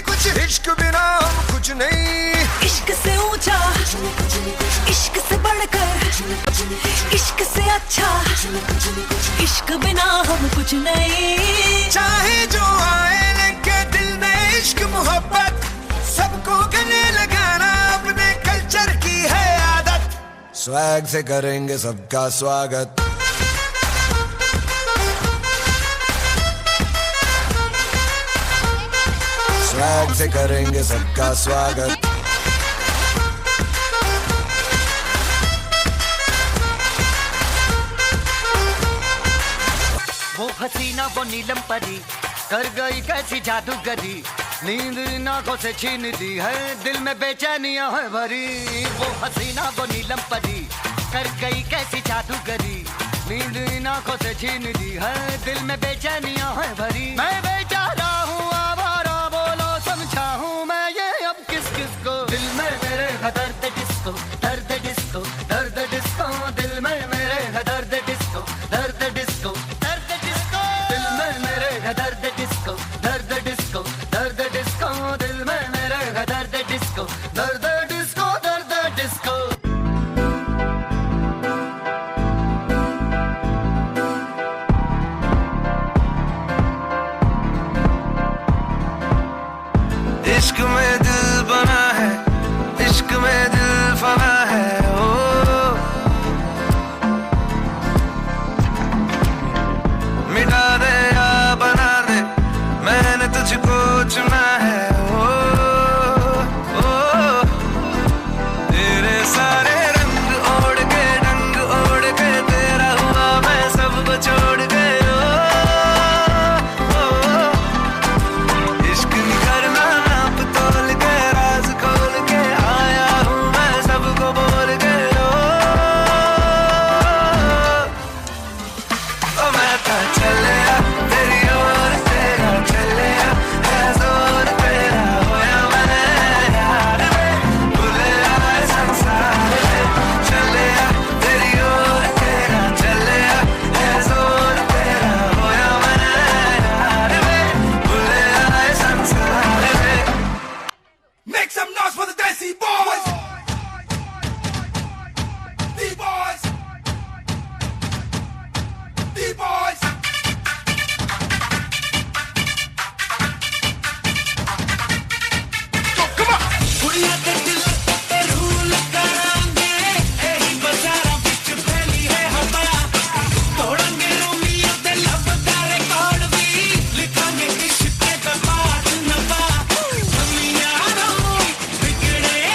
[SPEAKER 16] कुछ इश्क बिना हम कुछ नहीं।
[SPEAKER 4] इश्क से ऊंचा, इश्क से बढ़कर, इश्क से अच्छा, इश्क बिना हम कुछ नहीं।
[SPEAKER 16] चाहे जो आए लेके दिल में इश्क मोहब्बत, सबको गले लगाना अपने कल्चर की है आदत। स्वैग से करेंगे सबका स्वागत। स्वैग से करेंगे सबका स्वागत।
[SPEAKER 17] वो हसीना वो नीलम परी कर गई कैसी जादूगरी, नींद इन आंखों से छीन दी है, दिल में बेचैनियां है भरी। वो हसीना वो नीलम परी कर गई कैसी जादूगरी, नींद इन आंखों से छीन दी है, दिल में बेचैनियां है भरी। मैं बेचारा हूँ आवारा, बोलो समझा हूँ मैं ये अब किस किस को। दिल में मेरे है दर्द डिस्को, दर्द डिस्को, दर्द डिस्को, दिल में मेरे है दर्द डिस्को, दर्द डिस्को, दर्द डिस्को, दिल में मेरे है दर्द डिस्को, दर्द डिस्को, दर्द डिस्को, दिल में मेरे है दर्द डिस्को, दर्द डिस्को, दर्द डिस्को।
[SPEAKER 16] इश्क में दिल बना है, इश्क में दिल फना है। ओ मिटा दे या बना दे, मैंने तुझको चुना है। ओ तेरे सारे रंग ओढ़ के डंग ओढ़ के तेरा हुआ मैं सबको छोड़ के। इश्क नहीं करना नाप तोल के, राज खोल के आया हूँ मैं सबको बोल के। ओ मैं तो चलिया तेरी ओर, तेरा चलिया है जोर, तेरा होया मैं यार में, भूले आए संसार में। चलिया तेरी ओर, तेरा चलिया है जोर, तेरा होया मैं यार में, भूले आए संसार में।
[SPEAKER 3] Make some noise for the Desi boys. D-boys. D-boys. So come on.
[SPEAKER 8] कुड़िया ते दिल ते रूल करांगे, एही बाजारां विच फैली है हवा, तोड़ांगे रोमियो ते लब दा रिकॉर्ड भी, लिखांगे इश्क दा पाठ नवा। हम यारों बिगड़े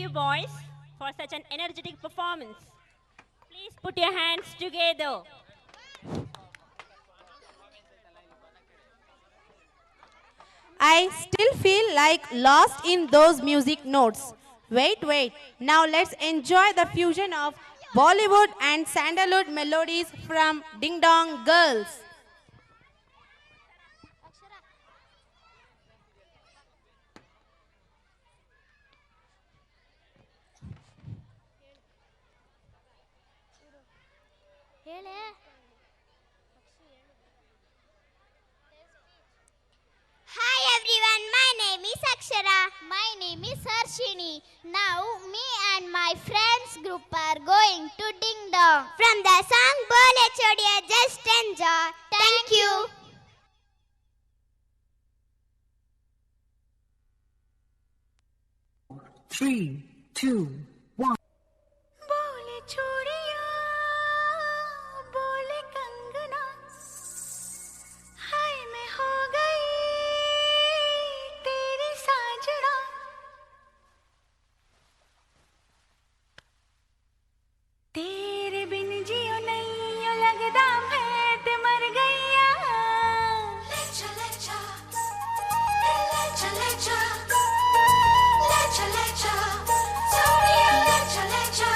[SPEAKER 6] you boys for such an energetic performance. Please put your hands together.
[SPEAKER 5] I still feel like lost in those music notes. Wait. Now let's enjoy the fusion of Bollywood and Sandalwood melodies from Ding Dong Girls.
[SPEAKER 1] Hi everyone, my name is Akshara. My name is Harshini. Now me and my friends group are going to Ding Dong. From the song Bole Chodiya, just enjoy. Thank you.
[SPEAKER 7] Three, two, one.
[SPEAKER 13] बोले चूड़िया बोले कंगना हाय मैं हो गई तेरी साजना तेरे बिन जियो नहीं यो लगदा मैं ते मर गईया ले चले जा चूड़िया ले चले जा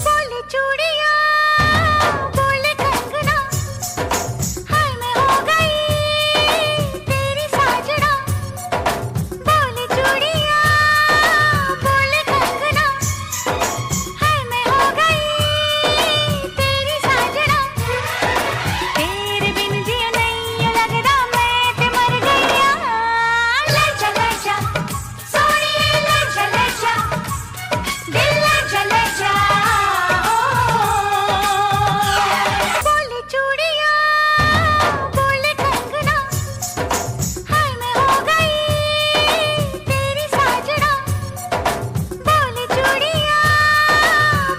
[SPEAKER 13] बोले चूड़िया बोले कंगना हाय मैं हो गई तेरी साजना बोले चूड़िया बोले कंगना हाय मैं हो गई तेरी साजना तेरे बिन जियो नहीं लगदा मैं ते मर गईया ले चले जा सोनिए ले चले जा दिल ले चले जा बोले चूड़िया बोले कंगना हाय मैं हो गई तेरी साजना बोले चूड़िया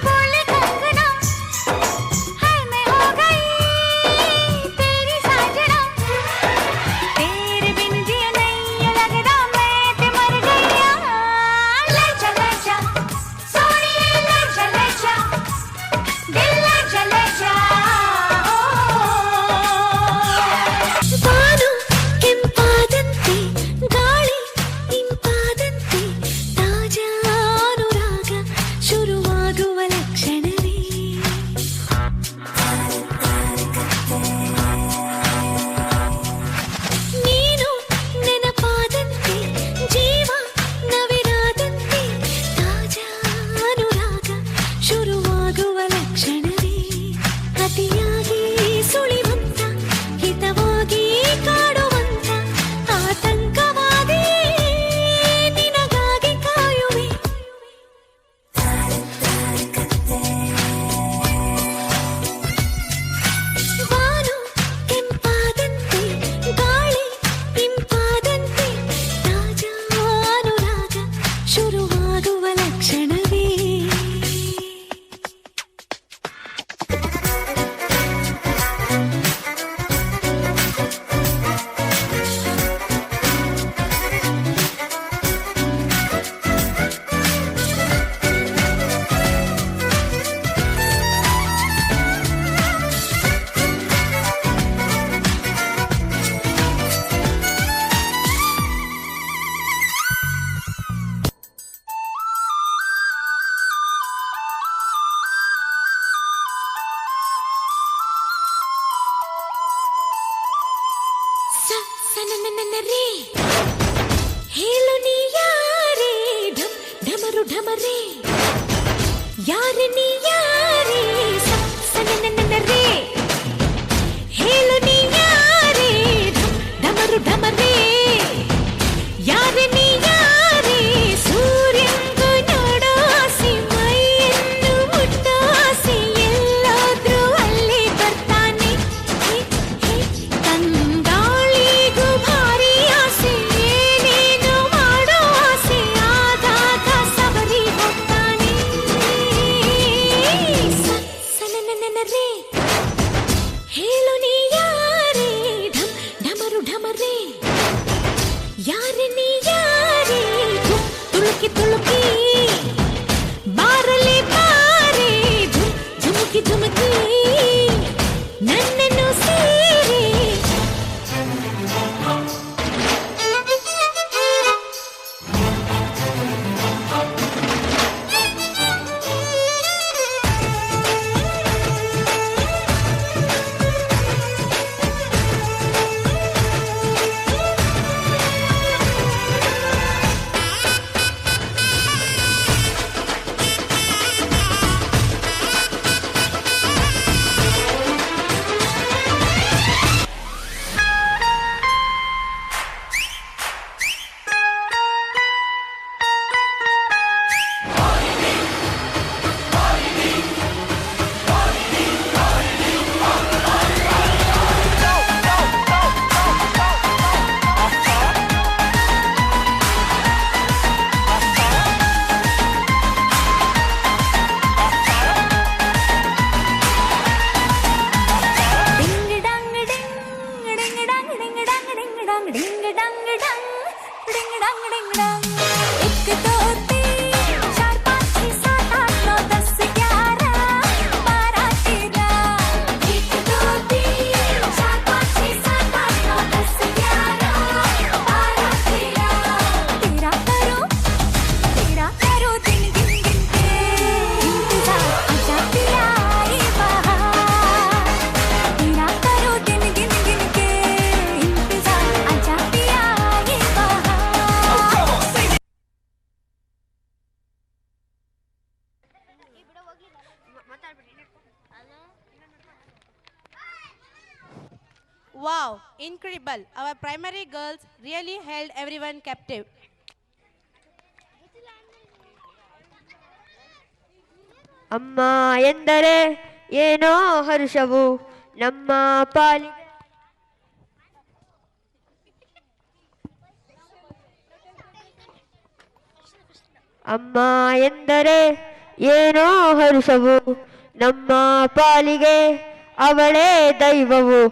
[SPEAKER 13] बोले कंगना हाय मैं हो गई तेरी साजना तेरे बिन जियो नहीं लगदा मैं ते मर गईया ले चले जा सोनिए ले चले जा दिल ले चले जा ಬಾನು ಕೆಂಪಾದಂತೆ ಗಾಳಿ ಇಂಪಾದಂತೆ ತಾಜಾನುರಾಗ ಶುರುವಾಗುವ ಲಕ್ಷಣವೇ ನೀನು ನೆನಪಾದಂತೆ ಜೀವ ನವಿರಾದಂತೆ ತಾಜಾನುರಾಗ ಶುರುವಾಗುವ ಲಕ್ಷಣವೇ ಅತಿಯಾಗಿ ಸುಳಿವಂತ ಹಿತವಾಗಿ ಕಾಡುವಂತ ಆತಂಕವಾದಿ ನಿನಗಾಗಿ ಕಾಯುವೆ ಬಾನು ಕೆಂಪಾದಂತೆ ಗಾಳಿ ಇಂಪಾದಂತೆ ತಾಜಾನುರಾಗ ಶುರುವಾಗುವ ಲಕ್ಷಣವೇ ಸನನನನರೇ ಹೇಳು ನೀ ಯಾರೇ ಢಮ್ ಢಮರು ಢಮರೇ ಯಾರೆ ನೀ ಯಾರೇ ಸನನನನರೇ ಹೇಳು ನೀ ಯಾರೇ ಢಮ್ ಢಮರು ಢಮರೇ ಯಾರೆ ನೀ ಯಾರೇ ಸೂರ್ಯಂಗೂ ನೋಡೋ ಆಸೆ ಮೈಯನ್ನು ಮುಟ್ಟೋ ಆಸೆ ಎಲ್ಲಾದ್ರೂ ಅಲ್ಲಿ ಬರ್ತಾನೆ ತಂಗಾಳಿಗೂ ಭಾರಿ ಆಸೆ ಏನೇನು ಮಾಡೋ ಆಸೆ ಆದಾಗ ಸವರಿ ಹೋಗ್ತಾನೆ
[SPEAKER 4] ಧುಮುಕಿ ಧುಮುಕಿ ನನ್ನನ್ನು ಸೇರಿ
[SPEAKER 5] Wow, incredible. Our primary girls really held everyone captive.
[SPEAKER 18] ಅಮ್ಮ ಎಂದರೆ ಏನೋ ಹರ್ಷವು ನಮ್ಮ ಪಾಲಿ ಅಮ್ಮ ಎಂದರೆ ಏನೋ ಹರ್ಷವು ನಮ್ಮ ಪಾಲಿಗೆ ಅವಳೇ ದೈವವು.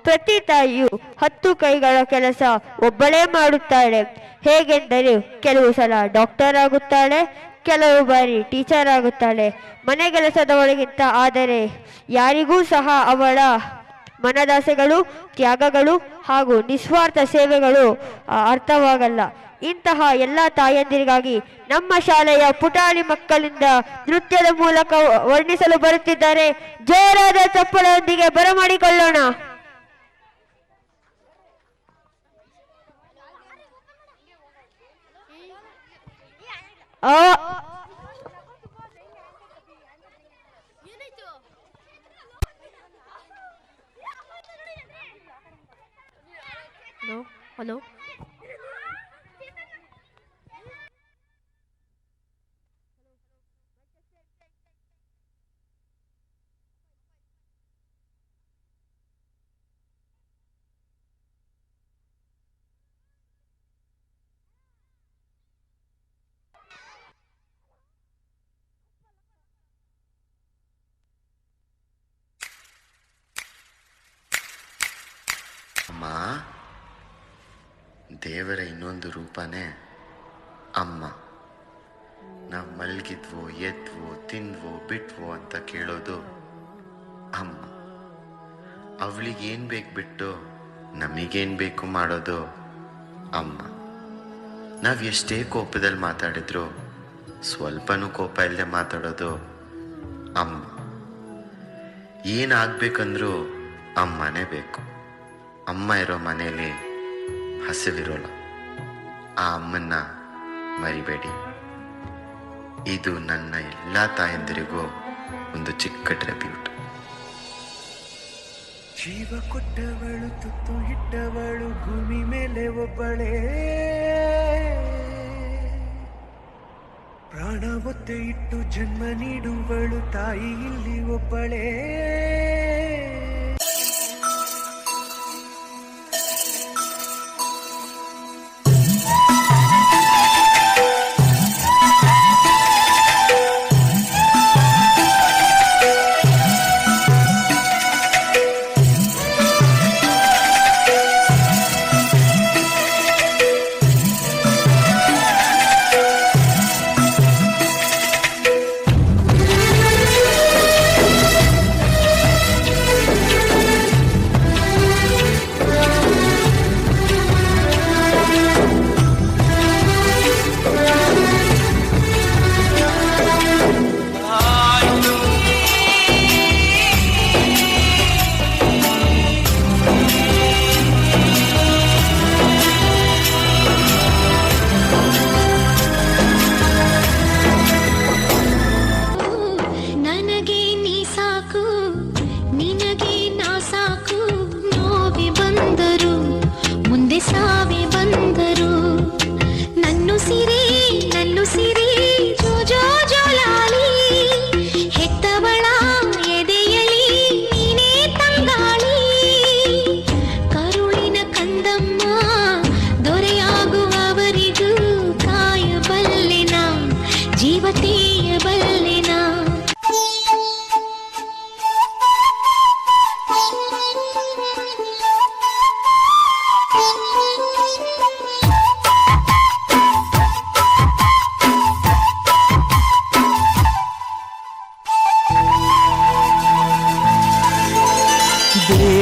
[SPEAKER 18] ಪ್ರತಿ ತಾಯಿಯು 10 ಕೈಗಳ ಕೆಲಸ ಒಬ್ಬಳೇ ಮಾಡುತ್ತಾಳೆ. ಹೇಗೆಂದರೆ ಕೆಲವು ಸಲ ಡಾಕ್ಟರ್ ಆಗುತ್ತಾಳೆ, ಕೆಲವು ಬಾರಿ ಟೀಚರ್ ಆಗುತ್ತಾಳೆ. ಮನೆ ಕೆಲಸದವಳಿಗಿಂತ ಆದರೆ ಯಾರಿಗೂ ಸಹ ಅವಳ ಮನದಾಸೆಗಳು, ತ್ಯಾಗಗಳು ಹಾಗೂ ನಿಸ್ವಾರ್ಥ ಸೇವೆಗಳು ಅರ್ಥವಾಗಲ್ಲ. ಇಂತಹ ಎಲ್ಲ ತಾಯಂದಿರಿಗಾಗಿ ನಮ್ಮ ಶಾಲೆಯ ಪುಟಾಣಿ ಮಕ್ಕಳಿಂದ ನೃತ್ಯದ ಮೂಲಕ ವರ್ಣಿಸಲು ಬರುತ್ತಿದ್ದಾರೆ. ಜೋರಾದ ಚಪ್ಪಲೊಂದಿಗೆ ಬರಮಾಡಿಕೊಳ್ಳೋಣ. ಹಲೋ
[SPEAKER 19] ಅಮ್ಮ, ದೇವರ ಇನ್ನೊಂದು ರೂಪನೇ ಅಮ್ಮ. ನಾವು ಮಲಗಿದ್ವೋ, ಎದ್ವೋ, ತಿಂದ್ವೋ, ಬಿಟ್ವೋ ಅಂತ ಕೇಳೋದು ಅಮ್ಮ. ಅವಳಿಗೇನು ಬೇಕು ಬಿಟ್ಟು ನಮಗೇನು ಬೇಕು ಮಾಡೋದು ಅಮ್ಮ. ನಾವು ಎಷ್ಟೇ ಕೋಪದಲ್ಲಿ ಮಾತಾಡಿದ್ರು ಸ್ವಲ್ಪನೂ ಕೋಪ ಇಲ್ಲದೆ ಮಾತಾಡೋದು ಅಮ್ಮ. ಏನಾಗಬೇಕಂದ್ರೂ ಅಮ್ಮನೇ ಬೇಕು. ಅಮ್ಮ ಇರೋ ಮನೆಯಲ್ಲಿ ಹಸಿವಿರೋಲ್ಲ. ಆ ಅಮ್ಮನ್ನ ಮರಿಬೇಡಿ. ಇದು ನನ್ನ ಎಲ್ಲ ತಾಯಂದಿರಿಗೂ ಒಂದು ಚಿಕ್ಕ ಟ್ರಿಬ್ಯೂಟ್.
[SPEAKER 16] ಜೀವ ಕೊಟ್ಟವಳು, ತುತ್ತು ಇಟ್ಟವಳು, ಭೂಮಿ ಮೇಲೆ ಒಬ್ಬಳೇ. ಪ್ರಾಣ ಒತ್ತೆ ಇಟ್ಟು ಜನ್ಮ ನೀಡುವಳು ತಾಯಿ ಇಲ್ಲಿ ಒಬ್ಬಳೇ.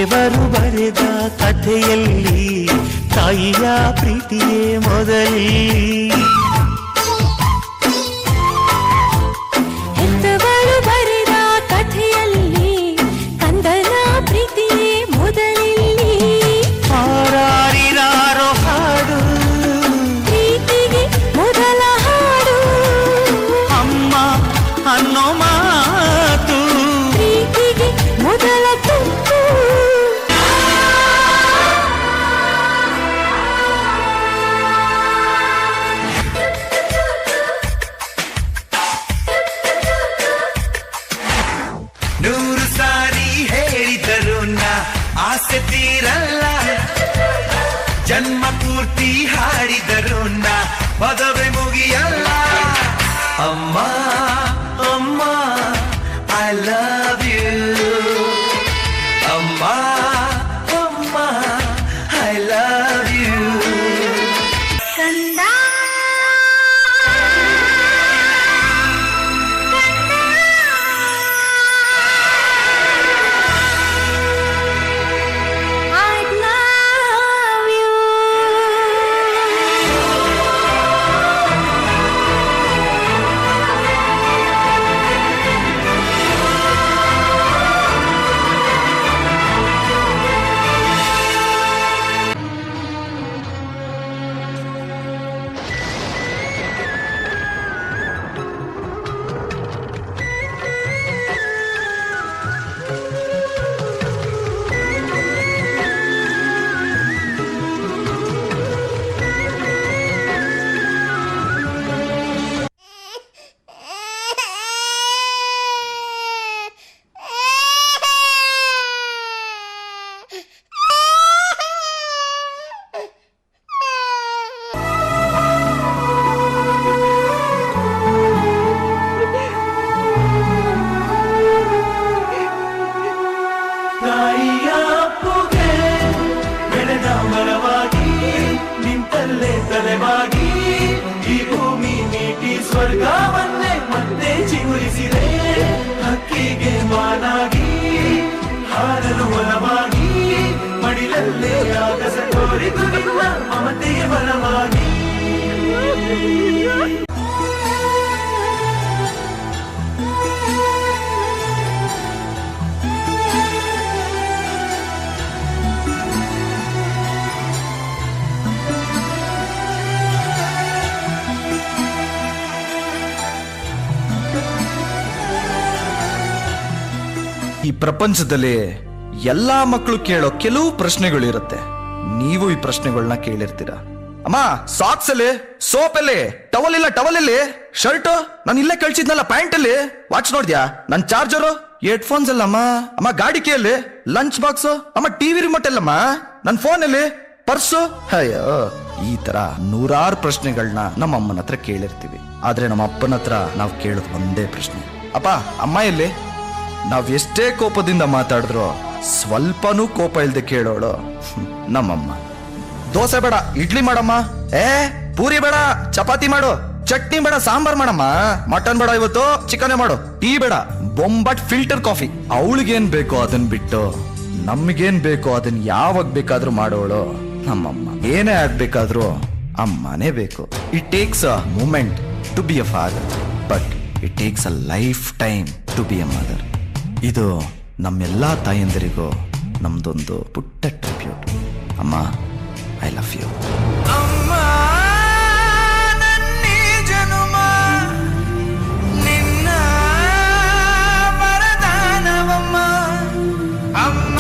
[SPEAKER 12] ದೇವರು ಬರೆದ ಕಥೆಯಲ್ಲಿ ತಾಯಿಯ ಪ್ರೀತಿಯೇ ಮೊದಲಿ.
[SPEAKER 4] ಹೆತ್ತವರು ಬರೆದ ಕಥೆಯಲ್ಲಿ ಕಂದನ ಪ್ರೀತಿಯೇ ಮೊದಲಿಲ್ಲಿ.
[SPEAKER 12] ಹಾರಾರಿರಾರೋ ಹಾಡು
[SPEAKER 4] ಪ್ರೀತಿಗೆ ಮೊದಲ ಹಾಡು.
[SPEAKER 12] ಅಮ್ಮ ಅನ್ನೋ ಮಾತು
[SPEAKER 4] ಪ್ರೀತಿಗೆ ಮೊದಲ ತುತ್ತು.
[SPEAKER 16] ನೂರು ಸಾರಿ ಹೇಳಿದರು ನಾ ಆಸೆ ತೀರಲ್ಲ, ಜನ್ಮ ಪೂರ್ತಿ ಹಾಡಿದರು ನಾ ಪದವೇ ಮುಗಿಯಲ್ಲ. ಅಮ್ಮ ಅಮ್ಮ ಐ ಲವ್ ಯು, ಅಮ್ಮ ಅಮ್ಮ ಐ ಲವ್ ಯು. ತಾಯಿಯ ಅಪ್ಪುಗೆ ಬೆಳೆದ ಮರವಾಗಿ ನಿಂತಲ್ಲೇ ತಲೆವಾಗಿ ಈ ಭೂಮಿ ನೀಟಿ ಸ್ವರ್ಗವನ್ನೇ ಮತ್ತೆ ಚಿಗುರಿಸಿದೆ. ಹಕ್ಕಿಗೆ ಮಾನಾಗಿ ಹಾರಲು ವನವಾಗಿ ಮಡಿಲಲ್ಲೇ ಆಗಸ ತೋರಿತು ನಿನ್ನ ಮಮತೆಯ ಬಲವಾಗಿ.
[SPEAKER 20] ಈ ಪ್ರಪಂಚದಲ್ಲಿ ಎಲ್ಲಾ ಮಕ್ಕಳು ಕೇಳೋ ಕೆಲವು ಪ್ರಶ್ನೆಗಳಿರುತ್ತೆ. ನೀವು ಈ ಪ್ರಶ್ನೆಗಳನ್ನ ಕೇಳಿರ್ತೀರ. ಅಮ್ಮ ಸಾಕ್ಸ್ ಅಲ್ಲಿ, ಸೋಪ್ ಅಲ್ಲಿ, ಟವಲ್ ಇಲ್ಲ, ಟವಲ್ ಇಲ್ಲಿ, ಶರ್ಟ್ ನಾನು ಇಲ್ಲೇ ಕಳ್ಸಿದ್ನಲ್ಲ, ಪ್ಯಾಂಟ್ ಅಲ್ಲಿ, ವಾಚ್ ನೋಡ್ದ್ಯಾ, ನನ್ ಚಾರ್ಜರು, ಹೆಡ್ ಫೋನ್ಸ್ ಅಲ್ಲಮ್ಮ, ಅಮ್ಮ ಗಾಡಿ ಕೇಳಿ, ಲಂಚ್ ಬಾಕ್ಸ್, ಅಮ್ಮ ಟಿವಿ ರಿಮೋಟ್ ಅಲ್ಲಮ್ಮ, ನನ್ ಫೋನ್ ಅಲ್ಲಿ, ಪರ್ಸು. ಅಯ್ಯೋ, ಈ ತರ ನೂರಾರು ಪ್ರಶ್ನೆಗಳನ್ನ ನಮ್ಮ ಅಮ್ಮನ ಹತ್ರ ಕೇಳಿರ್ತೀವಿ. ಆದ್ರೆ ನಮ್ಮ ಅಪ್ಪನ ಹತ್ರ ನಾವು ಕೇಳೋದು ಒಂದೇ ಪ್ರಶ್ನೆ, ಅಪ್ಪ ಅಮ್ಮ ಎಲ್ಲಿ? ನಾವ್ ಎಷ್ಟೇ ಕೋಪದಿಂದ ಮಾತಾಡಿದ್ರು ಸ್ವಲ್ಪನೂ ಕೋಪ ಇಲ್ದೆ ಕೇಳೋಳು ನಮ್ಮಮ್ಮ. ದೋಸೆ ಬೇಡ, ಇಡ್ಲಿ ಮಾಡಮ್ಮ, ಪೂರಿ ಬೇಡ, ಚಪಾತಿ ಮಾಡು, ಚಟ್ನಿ ಬೇಡ, ಸಾಂಬಾರ್ ಮಾಡಮ್ಮ, ಮಟನ್ ಬೇಡ, ಇವತ್ತು ಚಿಕನ್ ಮಾಡು, ಟೀ ಬೇಡ, ಬೊಂಬಟ್ ಫಿಲ್ಟರ್ ಕಾಫಿ. ಅವಳಿಗೇನ್ ಬೇಕೋ ಅದನ್ ಬಿಟ್ಟು ನಮ್ಗೇನ್ ಬೇಕೋ ಅದನ್ನ ಯಾವಾಗ ಬೇಕಾದ್ರೂ ಮಾಡೋಳು ನಮ್ಮಮ್ಮ. ಏನೇ ಆಗ್ಬೇಕಾದ್ರೂ ಅಮ್ಮನೇ ಬೇಕು. It takes a moment to be a father, but it takes a lifetime to be a mother. ಇದು ನಮ್ಮೆಲ್ಲಾ ತಾಯಂದಿರಿಗೂ ನಮ್ದೊಂದು ಪುಟ್ಟ ಟ್ರಿಬ್ಯೂಟ್. ಅಮ್ಮ, ಐ ಲವ್ ಯು.
[SPEAKER 16] ಅಮ್ಮ ನನ್ನಿ ಜನುಮ ನಿನ್ನ ವರದಾನವಮ್ಮ. ಅಮ್ಮ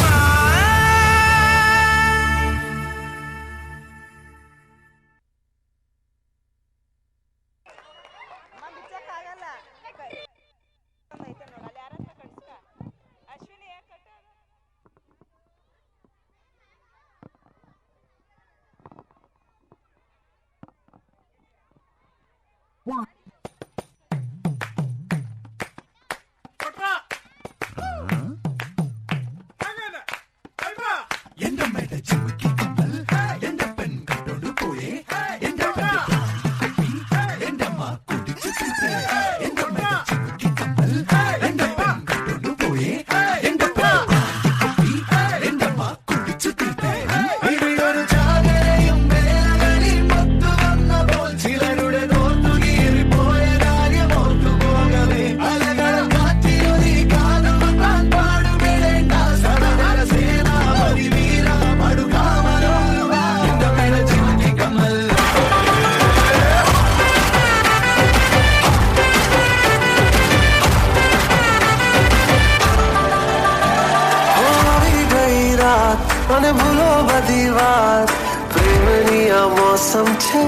[SPEAKER 16] મને ભૂલો બધી વાત પ્રેમની આ મૌસમ છે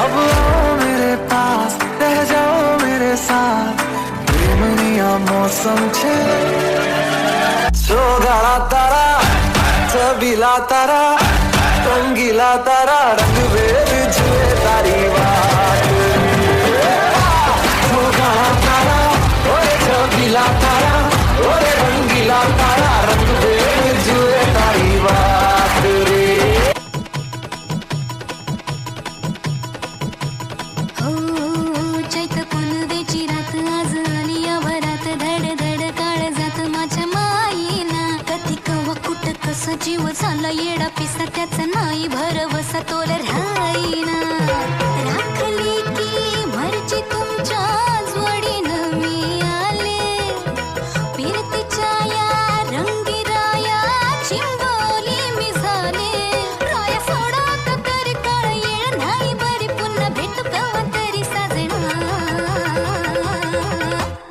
[SPEAKER 16] अब आओ मेरे पास रह जाओ मेरे साथ प्रेमनी आ मौसम छे सोगाड़ा तारा छबीला तारा रंगीला तारा रंग भेद जुए तारी बात सोगाड़ा तारा ओए छबीला तारा ओए रंगीला तारा रंग भेद जुए तारी बात रे
[SPEAKER 4] चैत पुनवेची रात आज आली वरात धड धड काळ जात माझ्या माईना कधी कवा कुठ कसा जीव झाला येडा पिसा त्याचा नाही भरवसा तोल राहीना राखली की मर्जी तुमच्या जोडीनं मी आले फिरतीच्या या रंगीराया चिंबोली मी झाले राया सोडात तरी काळ येळ नाही बरी पुन्हा भेटू कवा तरी साजना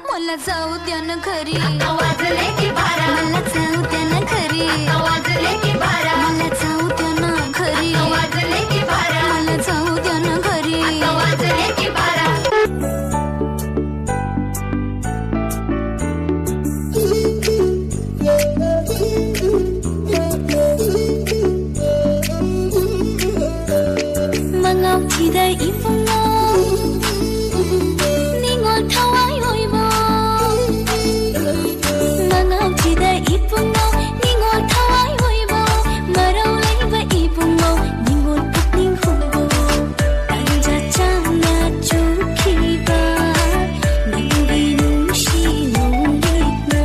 [SPEAKER 4] मला जाऊ द्या ना घरी वाजले की बारा मला जाऊ द्या ना घरी वाजले की बारा मला जाऊ द्या ना घरी वाजले की बारा मला जाऊ द्या ना घरी वाजले की बारा 망아치다 이쁜거 닝얼 타와요 이모 망아치다 이쁜거 닝얼 타와요 이모 말아올라이바 이쁜거 닝얼 푸팅 후보 앉아잖아 좋기봐 닝이 눈시 농깃나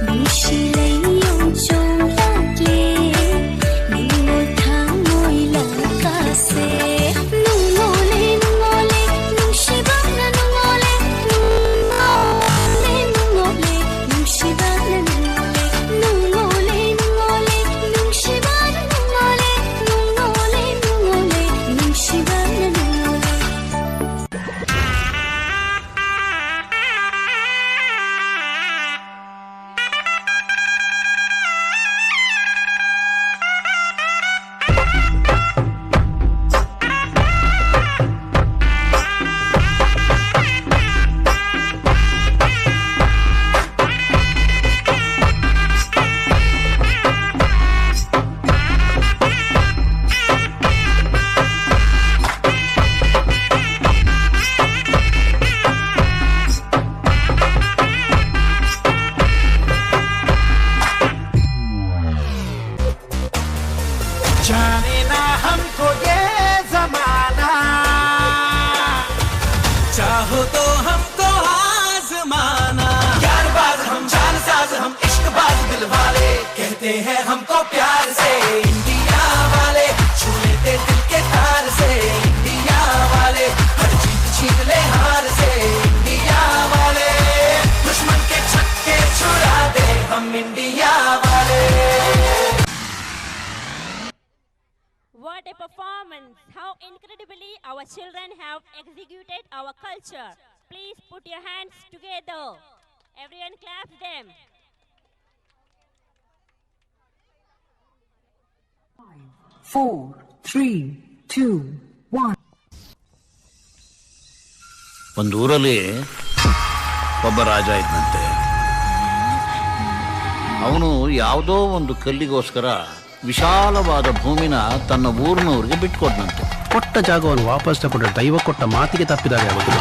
[SPEAKER 4] 눈시레용 쫑락래 닝얼 타모이 라가세 눈올레 눈올레 눈시바나 눈올레 눈올레 눈올레 눈시바나 눈올레 눈올레 눈올레 눈시바나 눈올레 눈올레 눈올레 눈시바나 눈올레
[SPEAKER 3] जाने ना हमको ये जमाना चाहो तो हमको आजमाना यारबाज हम जानसाज हम इश्कबाज दिल वाले कहते हैं हमको प्यार से इंडिया वाले छू लेते दिल के तार से इंडिया वाले हर जीत छीन ले हार से इंडिया वाले दुश्मन के छक्के छुड़ा दे हम इंडिया वाले
[SPEAKER 6] What a performance! How incredibly our children have executed our culture. Please put your hands together. Everyone clap them.
[SPEAKER 7] 4, 3, 2, 1.
[SPEAKER 21] ಒಂದೂರಲ್ಲಿ ಒಬ್ಬ ರಾಜ ಇದ್ದಂತೆ. ಅವನು ಯಾವುದೋ ಒಂದು ಕಲ್ಲಿಗೋಸ್ಕರ ವಿಶಾಲವಾದ ಭೂಮಿನ ತನ್ನ ಊರಿನವ್ರಿಗೆ ಬಿಟ್ಕೊಡ್ನಂತೆ.
[SPEAKER 22] ಕೊಟ್ಟ ಜಾಗವನ್ನು ವಾಪಸ್ ತಗೊಂಡ್ರೆ ದೈವ ಕೊಟ್ಟ ಮಾತಿಗೆ ತಪ್ಪಿದಾಗ ಆಗೋದಿಲ್ಲ.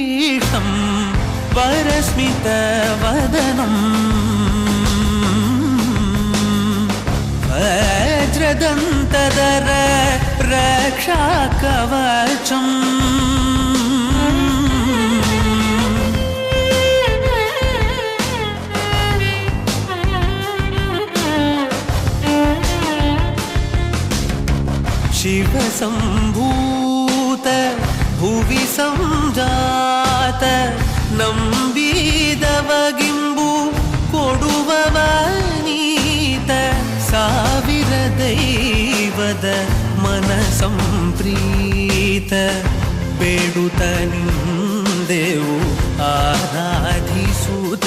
[SPEAKER 12] वीक्षं वरस्मितवदनम् वज्रदन्तधर रक्षाकवचम् शिवसम्भूत भुवि संजात ನಂಬಿದವಗಿಂಬು ಕೊಡುವವನೀತ ಸಾವಿರ ದೈವದ ಮನ ಸಂಪ್ರೀತ ಬೇಡುತ್ತ ನಿಂದೆವು ಆರಾಧಿಸುತ್ತ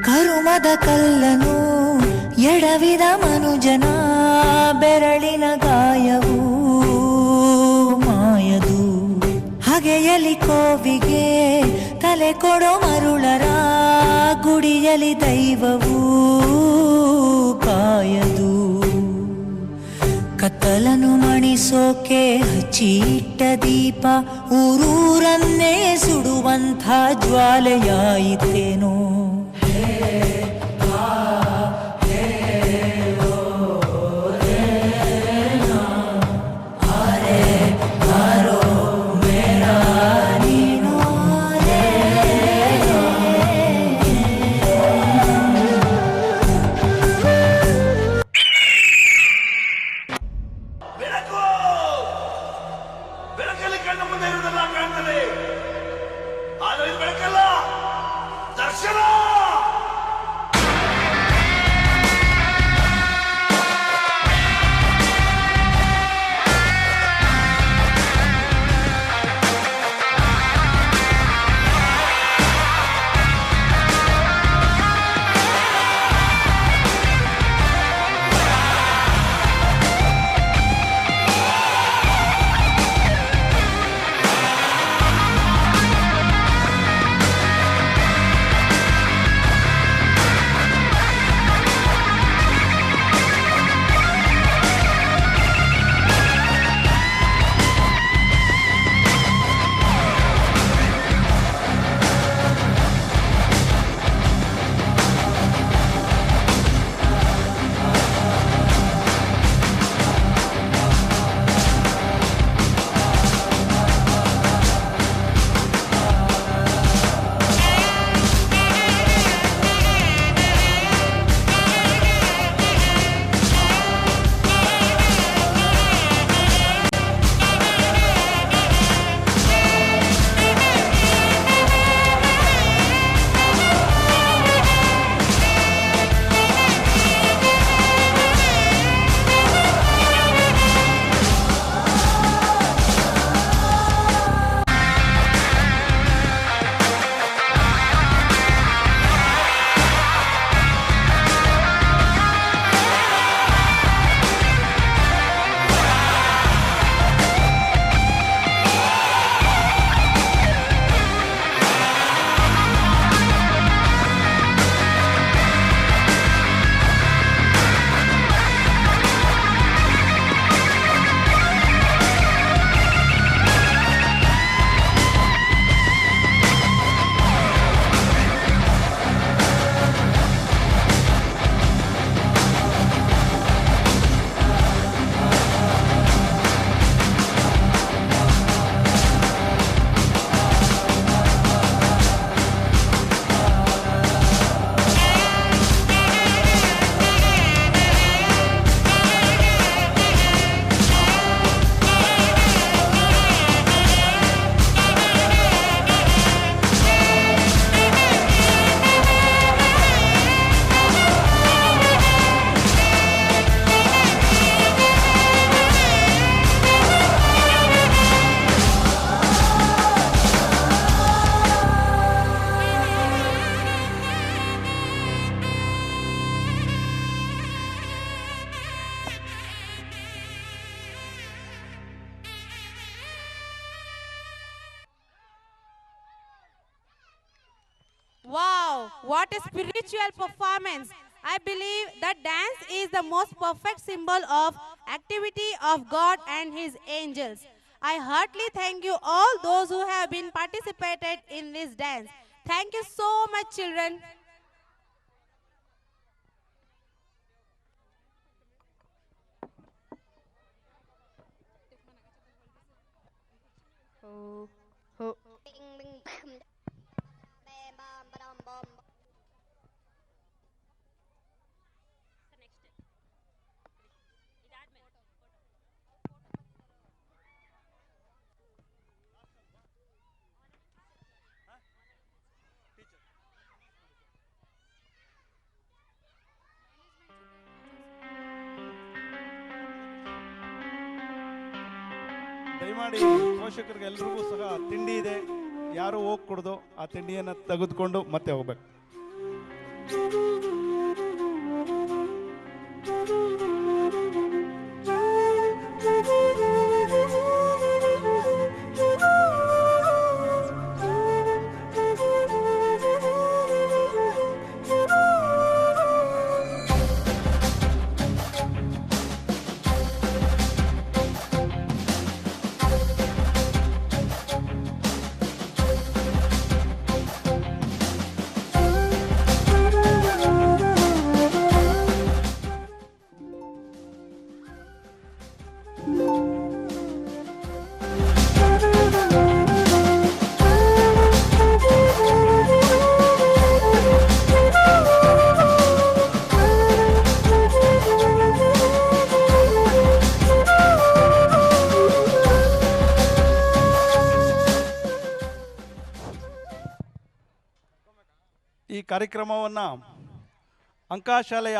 [SPEAKER 13] ಕರುಮದ ಕಲ್ಲನು ಎಡವಿದ ಮನುಜನ ಬೆರಳಿನ ಗಾಯವು ಮಾಯದು ಹಗೆಯಲಿ ಕೋವಿಗೆ ತಲೆ ಕೊಡೋ ಮರುಳರ ಗುಡಿಯಲಿ ದೈವವು ಕಾಯದು ಕತ್ತಲನು ಮಣಿಸೋಕೆ ಹಚ್ಚಿಟ್ಟ ದೀಪ ಊರೂರನ್ನೇ ಸುಡುವಂಥ ಜ್ವಾಲೆಯಾಯಿತೇನೋ
[SPEAKER 3] ಬೆಳಕಲ್ಲಿ ಕಣ್ಣ ಮುಂದೆ ಇರುವುದೆಲ್ಲ ಕಾಣ್ತದೆ ಆದರೆ ಇದು ಬೆಳಕಲ್ಲ ದರ್ಶನ
[SPEAKER 5] what a spiritual performance. I believe that dance is the most perfect symbol of activity of God and His angels. I heartily thank you all those who have been participated in this dance. Thank you so much, children.
[SPEAKER 9] ದಯಮಾಡಿ ಪೋಷಕರಿಗೆ ಎಲ್ರಿಗೂ ಸಹ ತಿಂಡಿ ಇದೆ, ಯಾರು ಹೋಗ್ಕೊಡ್ದು ಆ ತಿಂಡಿಯನ್ನು ತೆಗೆದುಕೊಂಡು ಮತ್ತೆ ಹೋಗ್ಬೇಕು. ಈ ಕಾರ್ಯಕ್ರಮವನ್ನು ಅಂಕಶಾಲೆಯ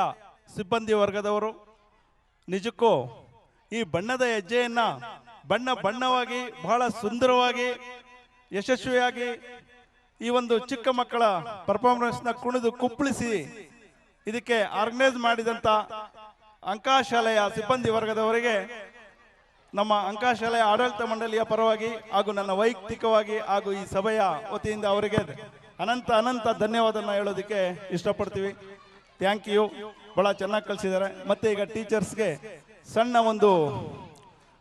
[SPEAKER 9] ಸಿಬ್ಬಂದಿ ವರ್ಗದವರು ನಿಜಕ್ಕೂ ಈ ಬಣ್ಣದ ಹೆಜ್ಜೆಯನ್ನು ಬಣ್ಣವಾಗಿ ಬಹಳ ಸುಂದರವಾಗಿ ಯಶಸ್ವಿಯಾಗಿ ಈ ಒಂದು ಚಿಕ್ಕ ಮಕ್ಕಳ ಪರ್ಫಾರ್ಮೆನ್ಸ್ನ ಕುಣಿದು ಕುಪ್ಪಳಿಸಿ ಇದಕ್ಕೆ ಆರ್ಗನೈಸ್ ಮಾಡಿದಂಥ ಅಂಕಶಾಲೆಯ ಸಿಬ್ಬಂದಿ ವರ್ಗದವರಿಗೆ ನಮ್ಮ ಅಂಕಶಾಲೆಯ ಆಡಳಿತ ಮಂಡಳಿಯ ಪರವಾಗಿ ಹಾಗೂ ನನ್ನ ವೈಯಕ್ತಿಕವಾಗಿ ಹಾಗೂ ಈ ಸಭೆಯ ವತಿಯಿಂದ ಅವರಿಗೆ ಅನಂತ ಧನ್ಯವಾದನ ಹೇಳೋದಕ್ಕೆ ಇಷ್ಟಪಡ್ತೀವಿ. ಥ್ಯಾಂಕ್ ಯು, ಭಾಳ ಚೆನ್ನಾಗಿ ಕಲಿಸಿದ್ದಾರೆ. ಮತ್ತು ಈಗ ಟೀಚರ್ಸ್ಗೆ ಸಣ್ಣ ಒಂದು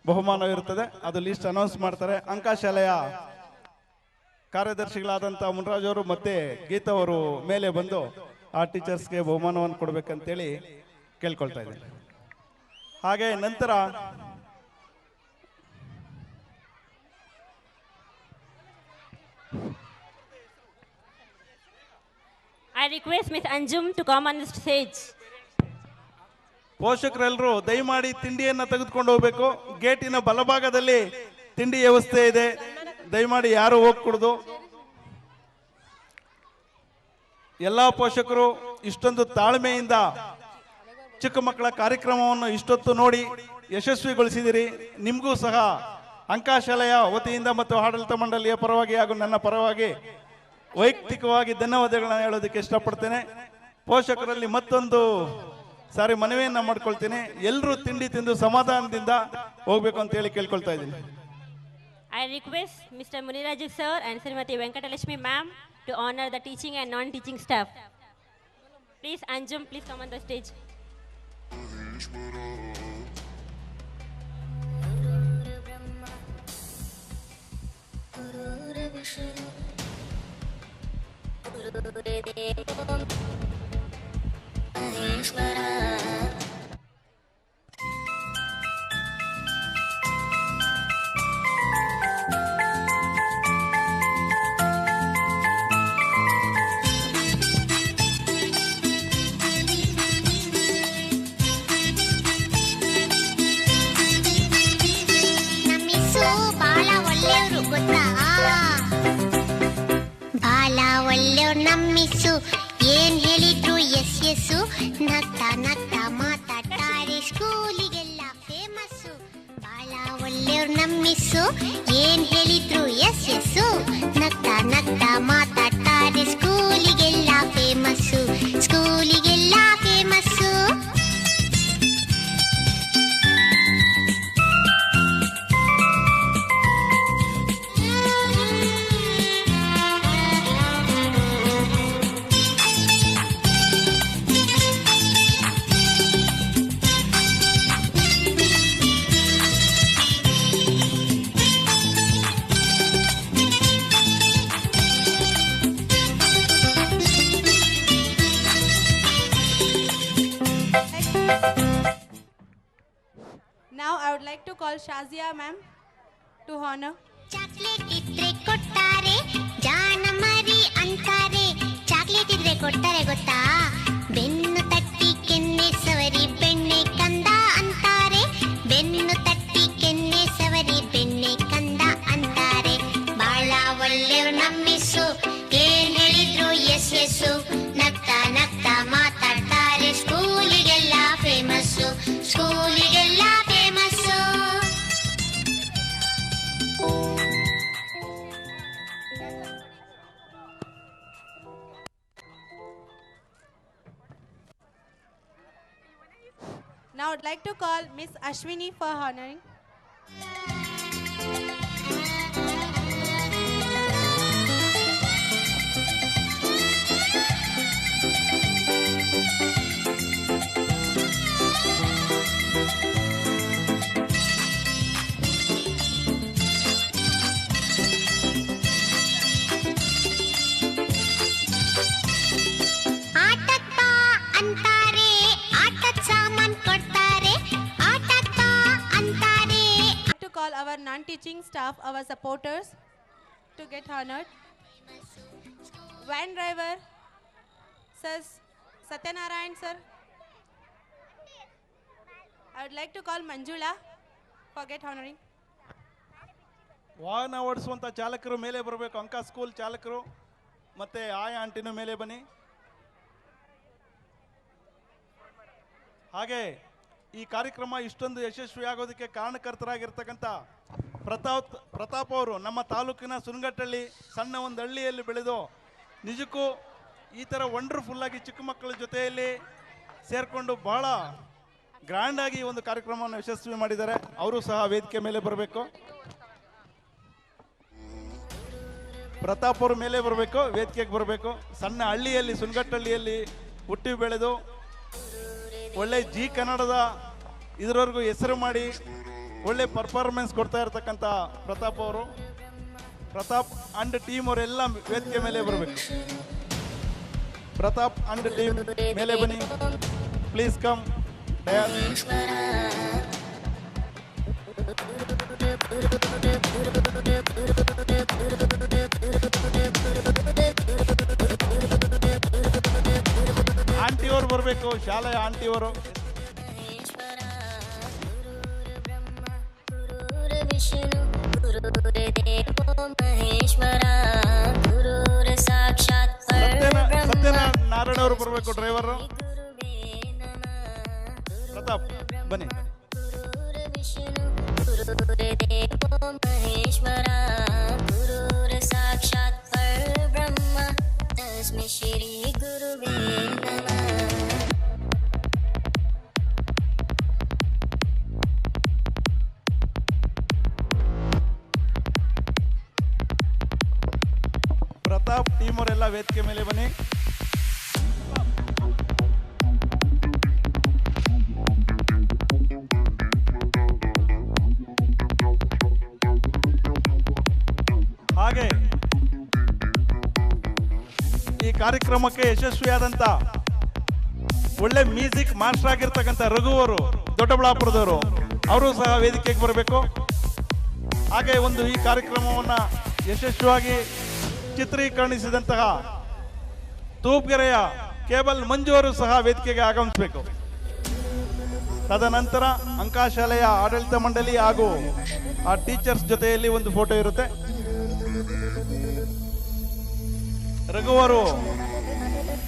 [SPEAKER 9] ಬಹುಮಾನ ಇರುತ್ತದೆ, ಅದು ಲಿಸ್ಟ್ ಅನೌನ್ಸ್ ಮಾಡ್ತಾರೆ. ಅಂಕಶಾಲೆಯ ಕಾರ್ಯದರ್ಶಿಗಳಾದಂಥ ಮುನ್ರಾಜ್ ಅವರು ಮತ್ತು ಗೀತಾ ಅವರು ಮೇಲೆ ಬಂದು ಆ ಟೀಚರ್ಸ್ಗೆ ಬಹುಮಾನವನ್ನು ಕೊಡಬೇಕಂತೇಳಿ ಕೇಳ್ಕೊಳ್ತಾ ಇದ್ದೀನಿ. ಹಾಗೆ ನಂತರ
[SPEAKER 6] I request Ms. Anjum to come on the stage.
[SPEAKER 9] ಪೋಷಕರೆಲ್ಲರೂ ದಯಮಾಡಿ ತಿಂಡಿಯನ್ನು ತೆಗೆದುಕೊಂಡು ಹೋಗಬೇಕು. ಗೇಟಿನ ಬಲಭಾಗದಲ್ಲಿ ತಿಂಡಿ ವ್ಯವಸ್ಥೆ ಇದೆ, ದಯಮಾಡಿ ಯಾರು ಹೋಗ್ಕೊಡ್ದು. ಎಲ್ಲ ಪೋಷಕರು ಇಷ್ಟೊಂದು ತಾಳ್ಮೆಯಿಂದ ಚಿಕ್ಕ ಮಕ್ಕಳ ಕಾರ್ಯಕ್ರಮವನ್ನು ಇಷ್ಟೊತ್ತು ನೋಡಿ ಯಶಸ್ವಿಗೊಳಿಸಿದಿರಿ. ನಿಮಗೂ ಸಹ ಅಂಕಶಾಲೆಯ ವತಿಯಿಂದ ಮತ್ತು ಆಡಳಿತ ಮಂಡಳಿಯ ಪರವಾಗಿ ಹಾಗೂ ನನ್ನ ಪರವಾಗಿ ವೈಯಕ್ತಿಕವಾಗಿ ಧನ್ಯವಾದಗಳನ್ನ ಹೇಳೋದಕ್ಕೆ ಇಷ್ಟಪಡ್ತೇನೆ. ಪೋಷಕರಲ್ಲಿ ಮತ್ತೊಂದು ಸಾರಿ ಮನವಿಯನ್ನ ಮಾಡ್ಕೊಳ್ತೀನಿ, ಎಲ್ಲರೂ ತಿಂಡಿ ತಿಂದು ಸಮಾಧಾನದಿಂದ ಹೋಗ್ಬೇಕು ಅಂತ ಹೇಳಿ ಕೇಳ್ಕೊಳ್ತಾ ಇದ್ದೀನಿ.
[SPEAKER 6] I request Mr. Muniraju sir and Srimati Venkatalakshmi ma'am to honor the teaching and non-teaching staff. Please Anjum, please come on the stage.
[SPEAKER 1] ನಮ್ಮಿಸು ಏನ್ ಹೇಳಿದ್ರು ಎಸ್ ಎಸ್ಸು, ನಗ್ತಾ ನಗ್ತಾ ಮಾತಾಡ್ತಾರೆ, ಸ್ಕೂಲಿಗೆಲ್ಲ ಫೇಮಸ್ಸು. ಬಾಳ ಒಳ್ಳೆಯವ್ರು ನಮ್ಮಿಸು ಏನ್ ಹೇಳಿದ್ರು ಎಸ್ ಎಸ್ಸು, ನಗ್ತಾ ನಗ್ತಾ ಮಾತಾಡ್ತಾರೆ, ಸ್ಕೂಲಿಗೆಲ್ಲ ಫೇಮಸ್ಸು, ಸ್ಕೂಲಿಗೆಲ್ಲ famous.
[SPEAKER 5] like to call Shazia ma'am to honor.
[SPEAKER 1] Chocolate ಇದ್ರೆ ಕೊಟ್ಟಾರೆ ಜಾಣ ಮರಿ ಅಂತಾರೆ ಚಾಕ್ಲೇಟ್ ಇದ್ರೆ ಕೊಟ್ಟಾರೆ ಗೊತ್ತಾ ಬೆನ್ನು ತಟ್ಟಿ ಕೆನ್ನೆ ಸವರಿ ಬೆಣ್ಣೆ ಕಂದ ಅಂತಾರೆ ಬೆನ್ನು ತಟ್ಟಿ ಕೆನ್ನೆ ಸವರಿ ಬೆಣ್ಣೆ ಕಂದ ಅಂತಾರೆ ಬಾಳ ಒಳ್ಳೆಯವ್ರು ನಮ್ಮಿಸು ಏನ್ ಹೇಳಿದ್ರು ಎಸ್ ಎಸ್ಸು ನಗ್ತಾ ನಗ್ತಾ ಮಾತಾಡ್ತಾರೆ ಸ್ಕೂಲಿಗೆಲ್ಲ ಫೇಮಸ್ಸು ಸ್ಕೂಲಿಗೆಲ್ಲ famous.
[SPEAKER 5] Now I'd like to call Miss Ashwini for honoring.
[SPEAKER 1] ಆಟಕ್ ಬಾ ಅಂತಾರೆ ಆಟದ ಸಾಮಾನ್ ಕೊಡ್ತಾರೆ ಆಟಕ್ ಬಾ ಅಂತಾರೆ.
[SPEAKER 5] To call our non-teaching staff, our supporters, to get honored. Van driver, Sir Satyanarayan sir. I would like to call Manjula for get honoring.
[SPEAKER 9] ವಾಹನ ಓಡಿಸುವಂಥ ಚಾಲಕರು ಮೇಲೆ ಬರಬೇಕು. ಅಂಕ ಸ್ಕೂಲ್ ಚಾಲಕರು ಮತ್ತು ಆಯಾ ಆಂಟಿನೂ ಮೇಲೆ ಬನ್ನಿ. ಹಾಗೆ ಈ ಕಾರ್ಯಕ್ರಮ ಇಷ್ಟೊಂದು ಯಶಸ್ವಿಯಾಗೋದಕ್ಕೆ ಕಾರಣಕರ್ತರಾಗಿರ್ತಕ್ಕಂಥ ಪ್ರತಾಪ್ ಅವರು ನಮ್ಮ ತಾಲೂಕಿನ ಸುನಗಟ್ಟಳ್ಳಿ ಸಣ್ಣ ಒಂದು ಹಳ್ಳಿಯಲ್ಲಿ ಬೆಳೆದು ನಿಜಕ್ಕೂ ಈ ಥರ ವಂಡರ್ಫುಲ್ಲಾಗಿ ಚಿಕ್ಕ ಮಕ್ಕಳ ಜೊತೆಯಲ್ಲಿ ಸೇರಿಕೊಂಡು ಬಹಳ ಗ್ರ್ಯಾಂಡಾಗಿ ಒಂದು ಕಾರ್ಯಕ್ರಮವನ್ನು ಯಶಸ್ವಿ ಮಾಡಿದ್ದಾರೆ. ಅವರು ಸಹ ವೇದಿಕೆ ಮೇಲೆ ಬರಬೇಕು. ಪ್ರತಾಪ್ ಅವರು ಮೇಲೆ ಬರಬೇಕು, ವೇದಿಕೆಗೆ ಬರಬೇಕು. ಸಣ್ಣ ಹಳ್ಳಿಯಲ್ಲಿ ಸುನಗಟ್ಟಳ್ಳಿಯಲ್ಲಿ ಹುಟ್ಟಿ ಬೆಳೆದು ಒಳ್ಳೆ ಜಿ ಕನ್ನಡದ ಇದರವರೆಗೂ ಹೆಸರು ಮಾಡಿ ಒಳ್ಳೆ ಪರ್ಫಾರ್ಮೆನ್ಸ್ ಕೊಡ್ತಾ ಇರ್ತಕ್ಕಂಥ ಪ್ರತಾಪ್ ಅವರು, ಪ್ರತಾಪ್ ಅಂಡ್ ಟೀಮ್ ಅವರೆಲ್ಲ ವೇದಿಕೆ ಮೇಲೆ ಬರಬೇಕು. ಪ್ರತಾಪ್ ಅಂಡ್ ಟೀಮ್ ಮೇಲೆ ಬನ್ನಿ, ಪ್ಲೀಸ್ ಕಮ್. ಆಂಟಿಯವರು ಬರಬೇಕು, ಶಾಲೆಯ ಆಂಟಿಯವರು.
[SPEAKER 10] ವಿಷ್ಣು ಗುರುದೇವೋ ಮಹೇಶ್ವರ ಗುರುರ್ ಸಾಕ್ಷಾತ್
[SPEAKER 9] ಸತ್ಯನಾರಾಯಣ ಅವರು ಬರಬೇಕು, ಡ್ರೈವರ್. ಪ್ರತಾಪ್ ಬನ್ನಿ.
[SPEAKER 10] ವಿಷ್ಣು ಗುರುದೇವೋ ಮಹೇಶ್ವರ ಗುರುರ್ ಸಾಕ್ಷಾತ್ ಪರಬ್ರಹ್ಮ ತಸ್ಮೈ ಶ್ರೀ ಗುರುವೇ ನಮಃ.
[SPEAKER 9] ಪ್ರತಾಪ್ ಟೀಮ್ ಅವರೆಲ್ಲ ವೇದಿಕೆ ಮೇಲೆ ಬನ್ನಿ. ಹಾಗೆ ಈ ಕಾರ್ಯಕ್ರಮಕ್ಕೆ ಯಶಸ್ವಿಯಾದಂತ ಒಳ್ಳೆ ಮ್ಯೂಸಿಕ್ ಮಾಸ್ಟರ್ ಆಗಿರ್ತಕ್ಕಂಥ ರಘು ಅವರು, ದೊಡ್ಡಬಳ್ಳಾಪುರದವರು, ಅವರು ಸಹ ವೇದಿಕೆಗೆ ಬರಬೇಕು. ಹಾಗೆ ಒಂದು ಈ ಕಾರ್ಯಕ್ರಮವನ್ನ ಯಶಸ್ವಿಯಾಗಿ ಚಿತ್ರೀಕರಣಿಸಿದಂತಹ ತೂಪ್ಗೆರೆಯ ಕೇಬಲ್ ಮಂಜು ಅವರು ಸಹ ವೇದಿಕೆಗೆ ಆಗಮಿಸಬೇಕು. ತದನಂತರ ಅಂಕಶಾಲೆಯ ಆಡಳಿತ ಮಂಡಳಿ ಹಾಗೂ ಆ ಟೀಚರ್ಸ್ ಜೊತೆಯಲ್ಲಿ ಒಂದು ಫೋಟೋ ಇರುತ್ತೆ. ರಘು ಅವರು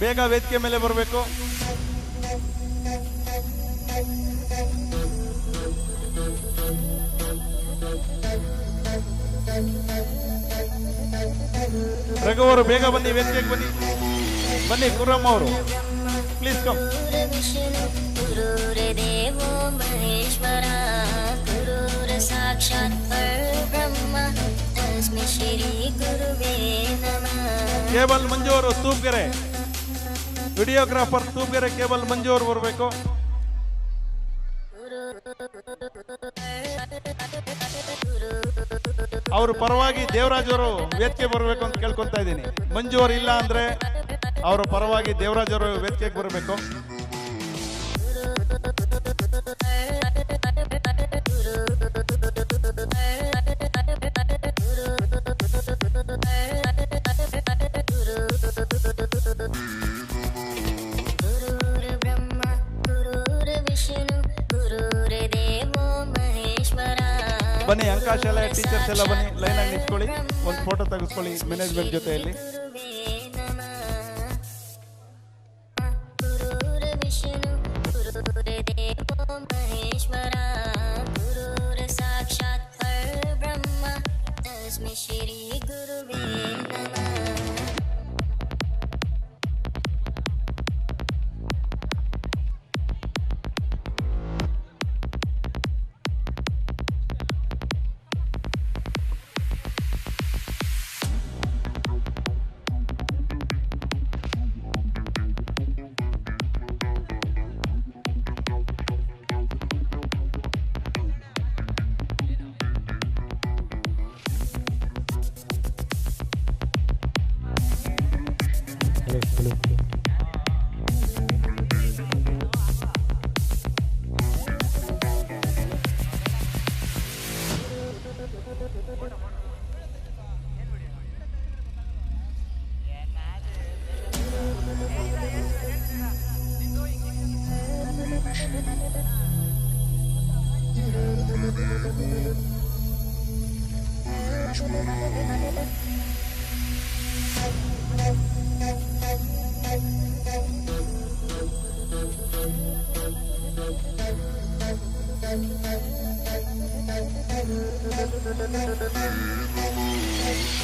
[SPEAKER 9] ಬೇಗ ವೇದಿಕೆ ಮೇಲೆ ಬರಬೇಕು. ರಘು ಅವರು ಬೇಗ ಬನ್ನಿ, ವೇದಿಕೆಗೆ ಬನ್ನಿ. ಬನ್ನಿ ಕುರ್ರಮ್ಮ ಅವರು, ಪ್ಲೀಸ್ ಕಮ್.
[SPEAKER 10] ಗುರುದೇವೋ ಮಹೇಶ್ವರ ಗುರುರ್ ಸಾಕ್ಷಾತ್ ಪರಬ್ರಹ್ಮ ತಸ್ಮೈ ಶ್ರೀ ಗುರುವೇ ನಮಃ.
[SPEAKER 9] ಕೇಬಲ್ ಮಂಜು ಅವರು ತೂಪ್ಗೆರೆ, ವಿಡಿಯೋಗ್ರಾಫರ್ ತೂಪ್ಗೆರೆ ಕೇಬಲ್ ಮಂಜು ಅವರು ಬರಬೇಕು. ಅವ್ರ ಪರವಾಗಿ ದೇವರಾಜ್ ಅವರು ವೇದಿಕೆ ಬರಬೇಕು ಅಂತ ಕೇಳ್ಕೊತಾ ಇದ್ದೀನಿ. ಮಂಜು ಅವರು ಇಲ್ಲ ಅಂದ್ರೆ ಅವರ ಪರವಾಗಿ ದೇವರಾಜ್ ಅವರು ವೇದಿಕೆಗೆ ಬರಬೇಕು. ಬನ್ನಿ ಅಂಕಾಶಾಲೆಯ ಟೀಚರ್ಸ್ ಎಲ್ಲ ಬನ್ನಿ, ಲೈನಾಗಿ ನಿಂತ್ಕೊಳ್ಳಿ, ಒಂದು ಫೋಟೋ ತೆಗೆಸ್ಕೊಳ್ಳಿ ಮ್ಯಾನೇಜ್ಮೆಂಟ್ ಜೊತೆಯಲ್ಲಿ.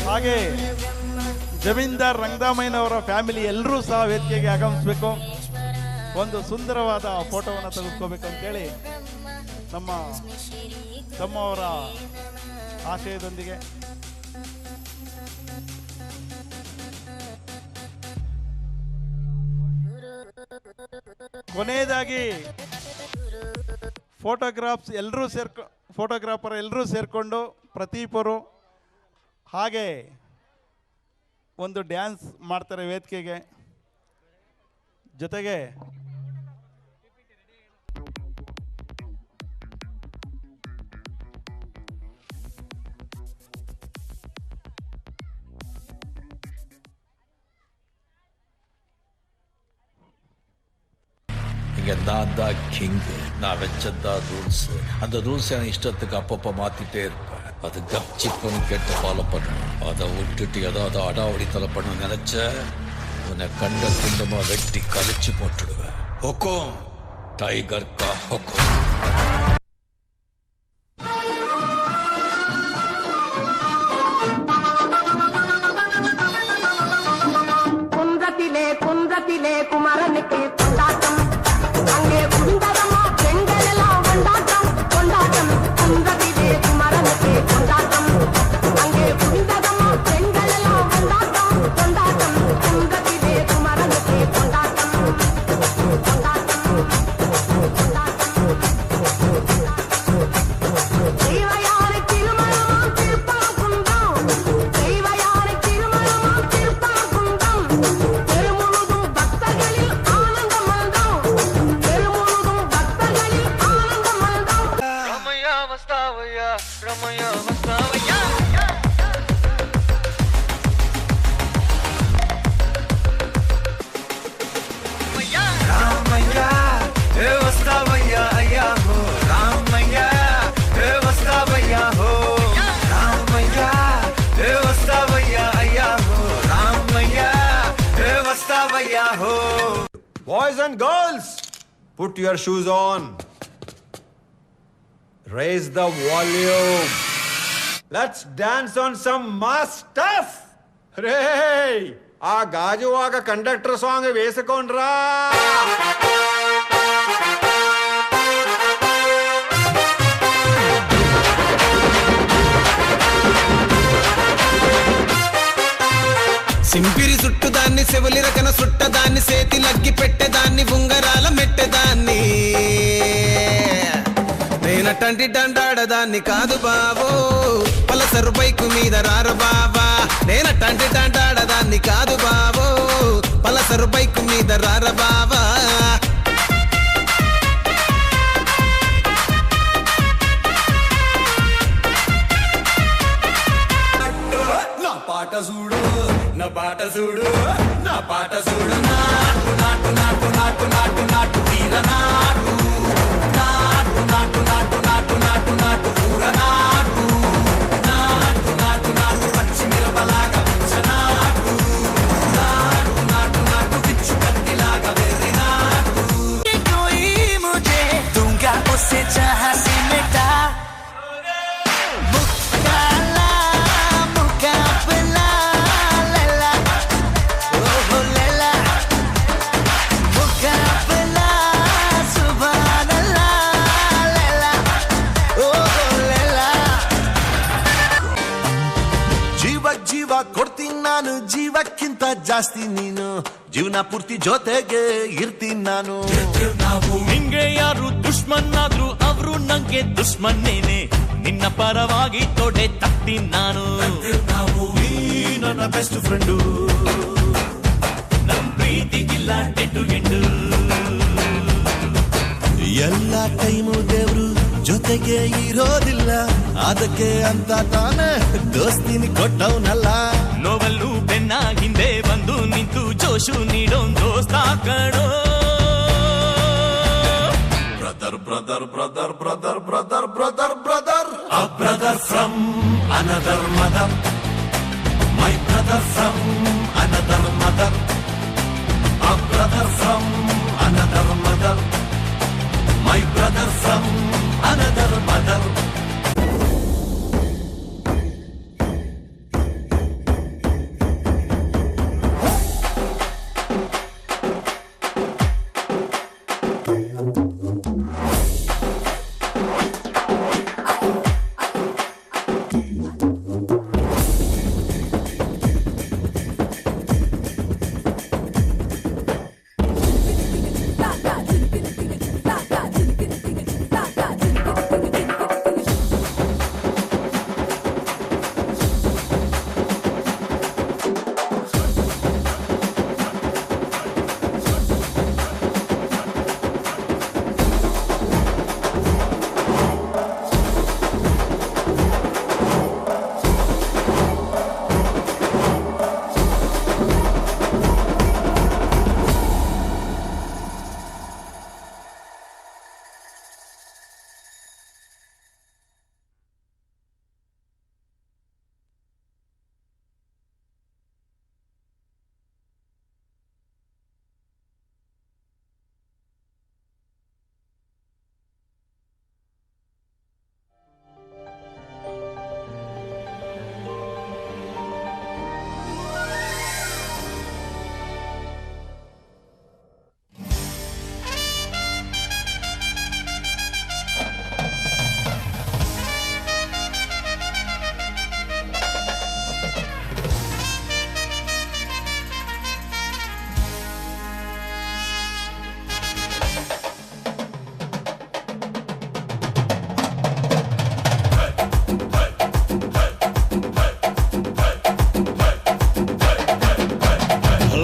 [SPEAKER 9] ಹಾಗೆ ಜಮೀನ್ದಾರ್ ರಂಗದಾಮಯ್ಯನವರ ಫ್ಯಾಮಿಲಿ ಎಲ್ಲರೂ ಸಹ ವೇದಿಕೆಗೆ ಆಗಮಿಸಬೇಕು, ಒಂದು ಸುಂದರವಾದ ಫೋಟೋವನ್ನು ತೆಗೆದುಕೋಬೇಕು ಅಂತೇಳಿ ನಮ್ಮ ತಮ್ಮವರ ಆಶಯದೊಂದಿಗೆ ಕೊನೆಯದಾಗಿ ಫೋಟೋಗ್ರಾಫರ್ ಎಲ್ಲರೂ ಸೇರ್ಕೊಂಡು ಪ್ರತಿಯೊಬ್ಬರು ಹಾಗೆ ಒಂದು ಡ್ಯಾನ್ಸ್ ಮಾಡ್ತಾರೆ ವೇದಿಕೆಗೆ. ಜೊತೆಗೆ
[SPEAKER 11] இங்கே நான் தான் கிங்கு, நான் வச்சதான் ரூல்ஸ். அந்த ரூல்ஸ் எனக்கு இஷ்டத்துக்கு அப்பப்போ மாற்றிட்டே இருப்பேன். அது கப்சிப்புன்னு கேட்டு ஃபாலோ பண்ணணும். அதை விட்டுட்டு ஏதாவது அடாவடித்தலை பண்ண நினைச்ச உன்னை கண்ட துண்டமா வெட்டி கழிச்சு போட்டுடுவேன். ஹொக்கோம், டைகர் கா ஹொக்கோம்.
[SPEAKER 14] குன்றத்திலே குமரனுக்கு கொண்டாட்டம், அங்கே குண்டரமா பெண்கள் எல்லாம் கொண்டாட்டம் கொண்டாட்டம். குன்றத்திலே குமரனுக்கு கொண்டாட்டம், அங்கே குண்டரமா பெண்கள் எல்லாம் கொண்டாட்டம் கொண்டாட்டம். குன்றத்திலே குமரனுக்கு கொண்டாட்டம் கொண்டாட்டம் கொண்டாட்டம். தெய்வயாரை திருமணமாம் திருப்பரங்குன்றம், தெய்வயாரை திருமணமாம் திருப்பரங்குன்றம். தெருமுழுதும் பக்தர்களில் ஆனந்தம் மல்தம், தெருமுழுதும் பக்தர்களில் ஆனந்தம் மல்தம்.
[SPEAKER 16] ரமயா வஸ்தாவையா, ரமயா வஸ்தாவையா. ராமையா ஏ வஸ்தாவையா ஐயா ஹோ, ராமையா ஏ வஸ்தாவையா ஹோ, ராமையா ஏ வஸ்தாவையா ஐயா ஹோ, ராமையா ஏ வஸ்தாவையா ஹோ.
[SPEAKER 23] Boys and girls, put your shoes on. Raise the volume. Let's dance on some mass stuff. Hey, ఆ గాజువాక కండక్టర్ సాంగ్ వేసుకోండ్రా.
[SPEAKER 24] సింపిరి చుట్టుదాన్ని సెవులి రకన సుట్టదాన్ని సేతి లగ్గి పెట్టేదాన్ని ఉంగరాల మెట్టేదాన్ని నేనటంటి డండాడదాన్ని కాదు బావో పలసరు బైకు మీద రారు బావా నేనటంటి డండాడదాన్ని కాదు బావో పలసరు బైకు మీద రార బావా
[SPEAKER 16] నా పాట చూడు నా పాట చూడు నా పాట చూడు నాటు నాటు నాటు నాటు నాటు నాటు వీర నాటు నాటు నాటు నాటు నాటు నాటు నాటు ఊర నాటు
[SPEAKER 2] ಒಂದಕ್ಕಿಂತ ಜಾಸ್ತಿ ನೀನು, ಜೀವನ ಪೂರ್ತಿ ಜೊತೆಗೆ ಇರ್ತೀನಿ ನಾನು.
[SPEAKER 8] ನಿಂಗೆ ಯಾರು ದುಶ್ಮನ್ ಆದ್ರು ಅವರು ನಂಗೆ ದುಶ್ಮನ್ನೇನೆ, ನಿನ್ನ ಪರವಾಗಿ ತೊಡೆ ತಟ್ತೀನಿ ನಾನು.
[SPEAKER 2] ನೀ ನನ್ನ ಬೆಸ್ಟ್ ಫ್ರೆಂಡು,
[SPEAKER 8] ನಮ್ ಪ್ರೀತಿಗಿಲ್ಲ ಎಂಟು ಎಂಟು.
[SPEAKER 2] ಎಲ್ಲ ಟೈಮು ದೇವ್ರು ಜೊತೆಗೆ ಇರೋದಿಲ್ಲ, ಅದಕ್ಕೆ ಅಂತ ತಾನೇ ದೋಸ್ತಿನಿ ಕೊಟ್ಟವನಲ್ಲ.
[SPEAKER 8] ನೋವಲ್ಲೂ ಬೆನ್ನ ಹಿಂದೆ ಬಂದು ನಿಂತು ಜೋಶು ನೀಡೋ ದೋಸ್ತ ಕಣೋ.
[SPEAKER 2] Brother brother brother brother brother brother brother, a brother from another mother, my brother from another mother, a brother from another mother, my brother from another mother.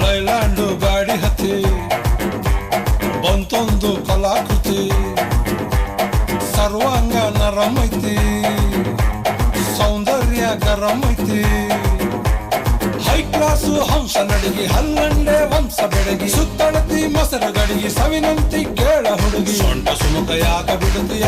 [SPEAKER 15] Leyland ಗಾಡಿ ಹತ್ತಿ ಬಂತೊಂದು ಕಲಾಕೃತಿ, ಸರ್ವಾಂಗ ನರಮೈತಿ, ಸೌಂದರ್ಯ ಗರಮೈತಿ, ಹೈ ಕ್ಲಾಸು ಹಂಸ ನಡಿಗೆ, ಹಲ್ಲಂಡೆ ವಂಶ ಬೆಡಗಿ, ಸುತ್ತಳತಿ ಮೊಸರು ಗಡಿಗೆ, ಸವಿನಂತಿ ಕೇಳ ಹುಡುಗಿ, ಸೊಂಟ ಸುಮುಖ ಯಾಕ ಬಿಡುತ್ತಿ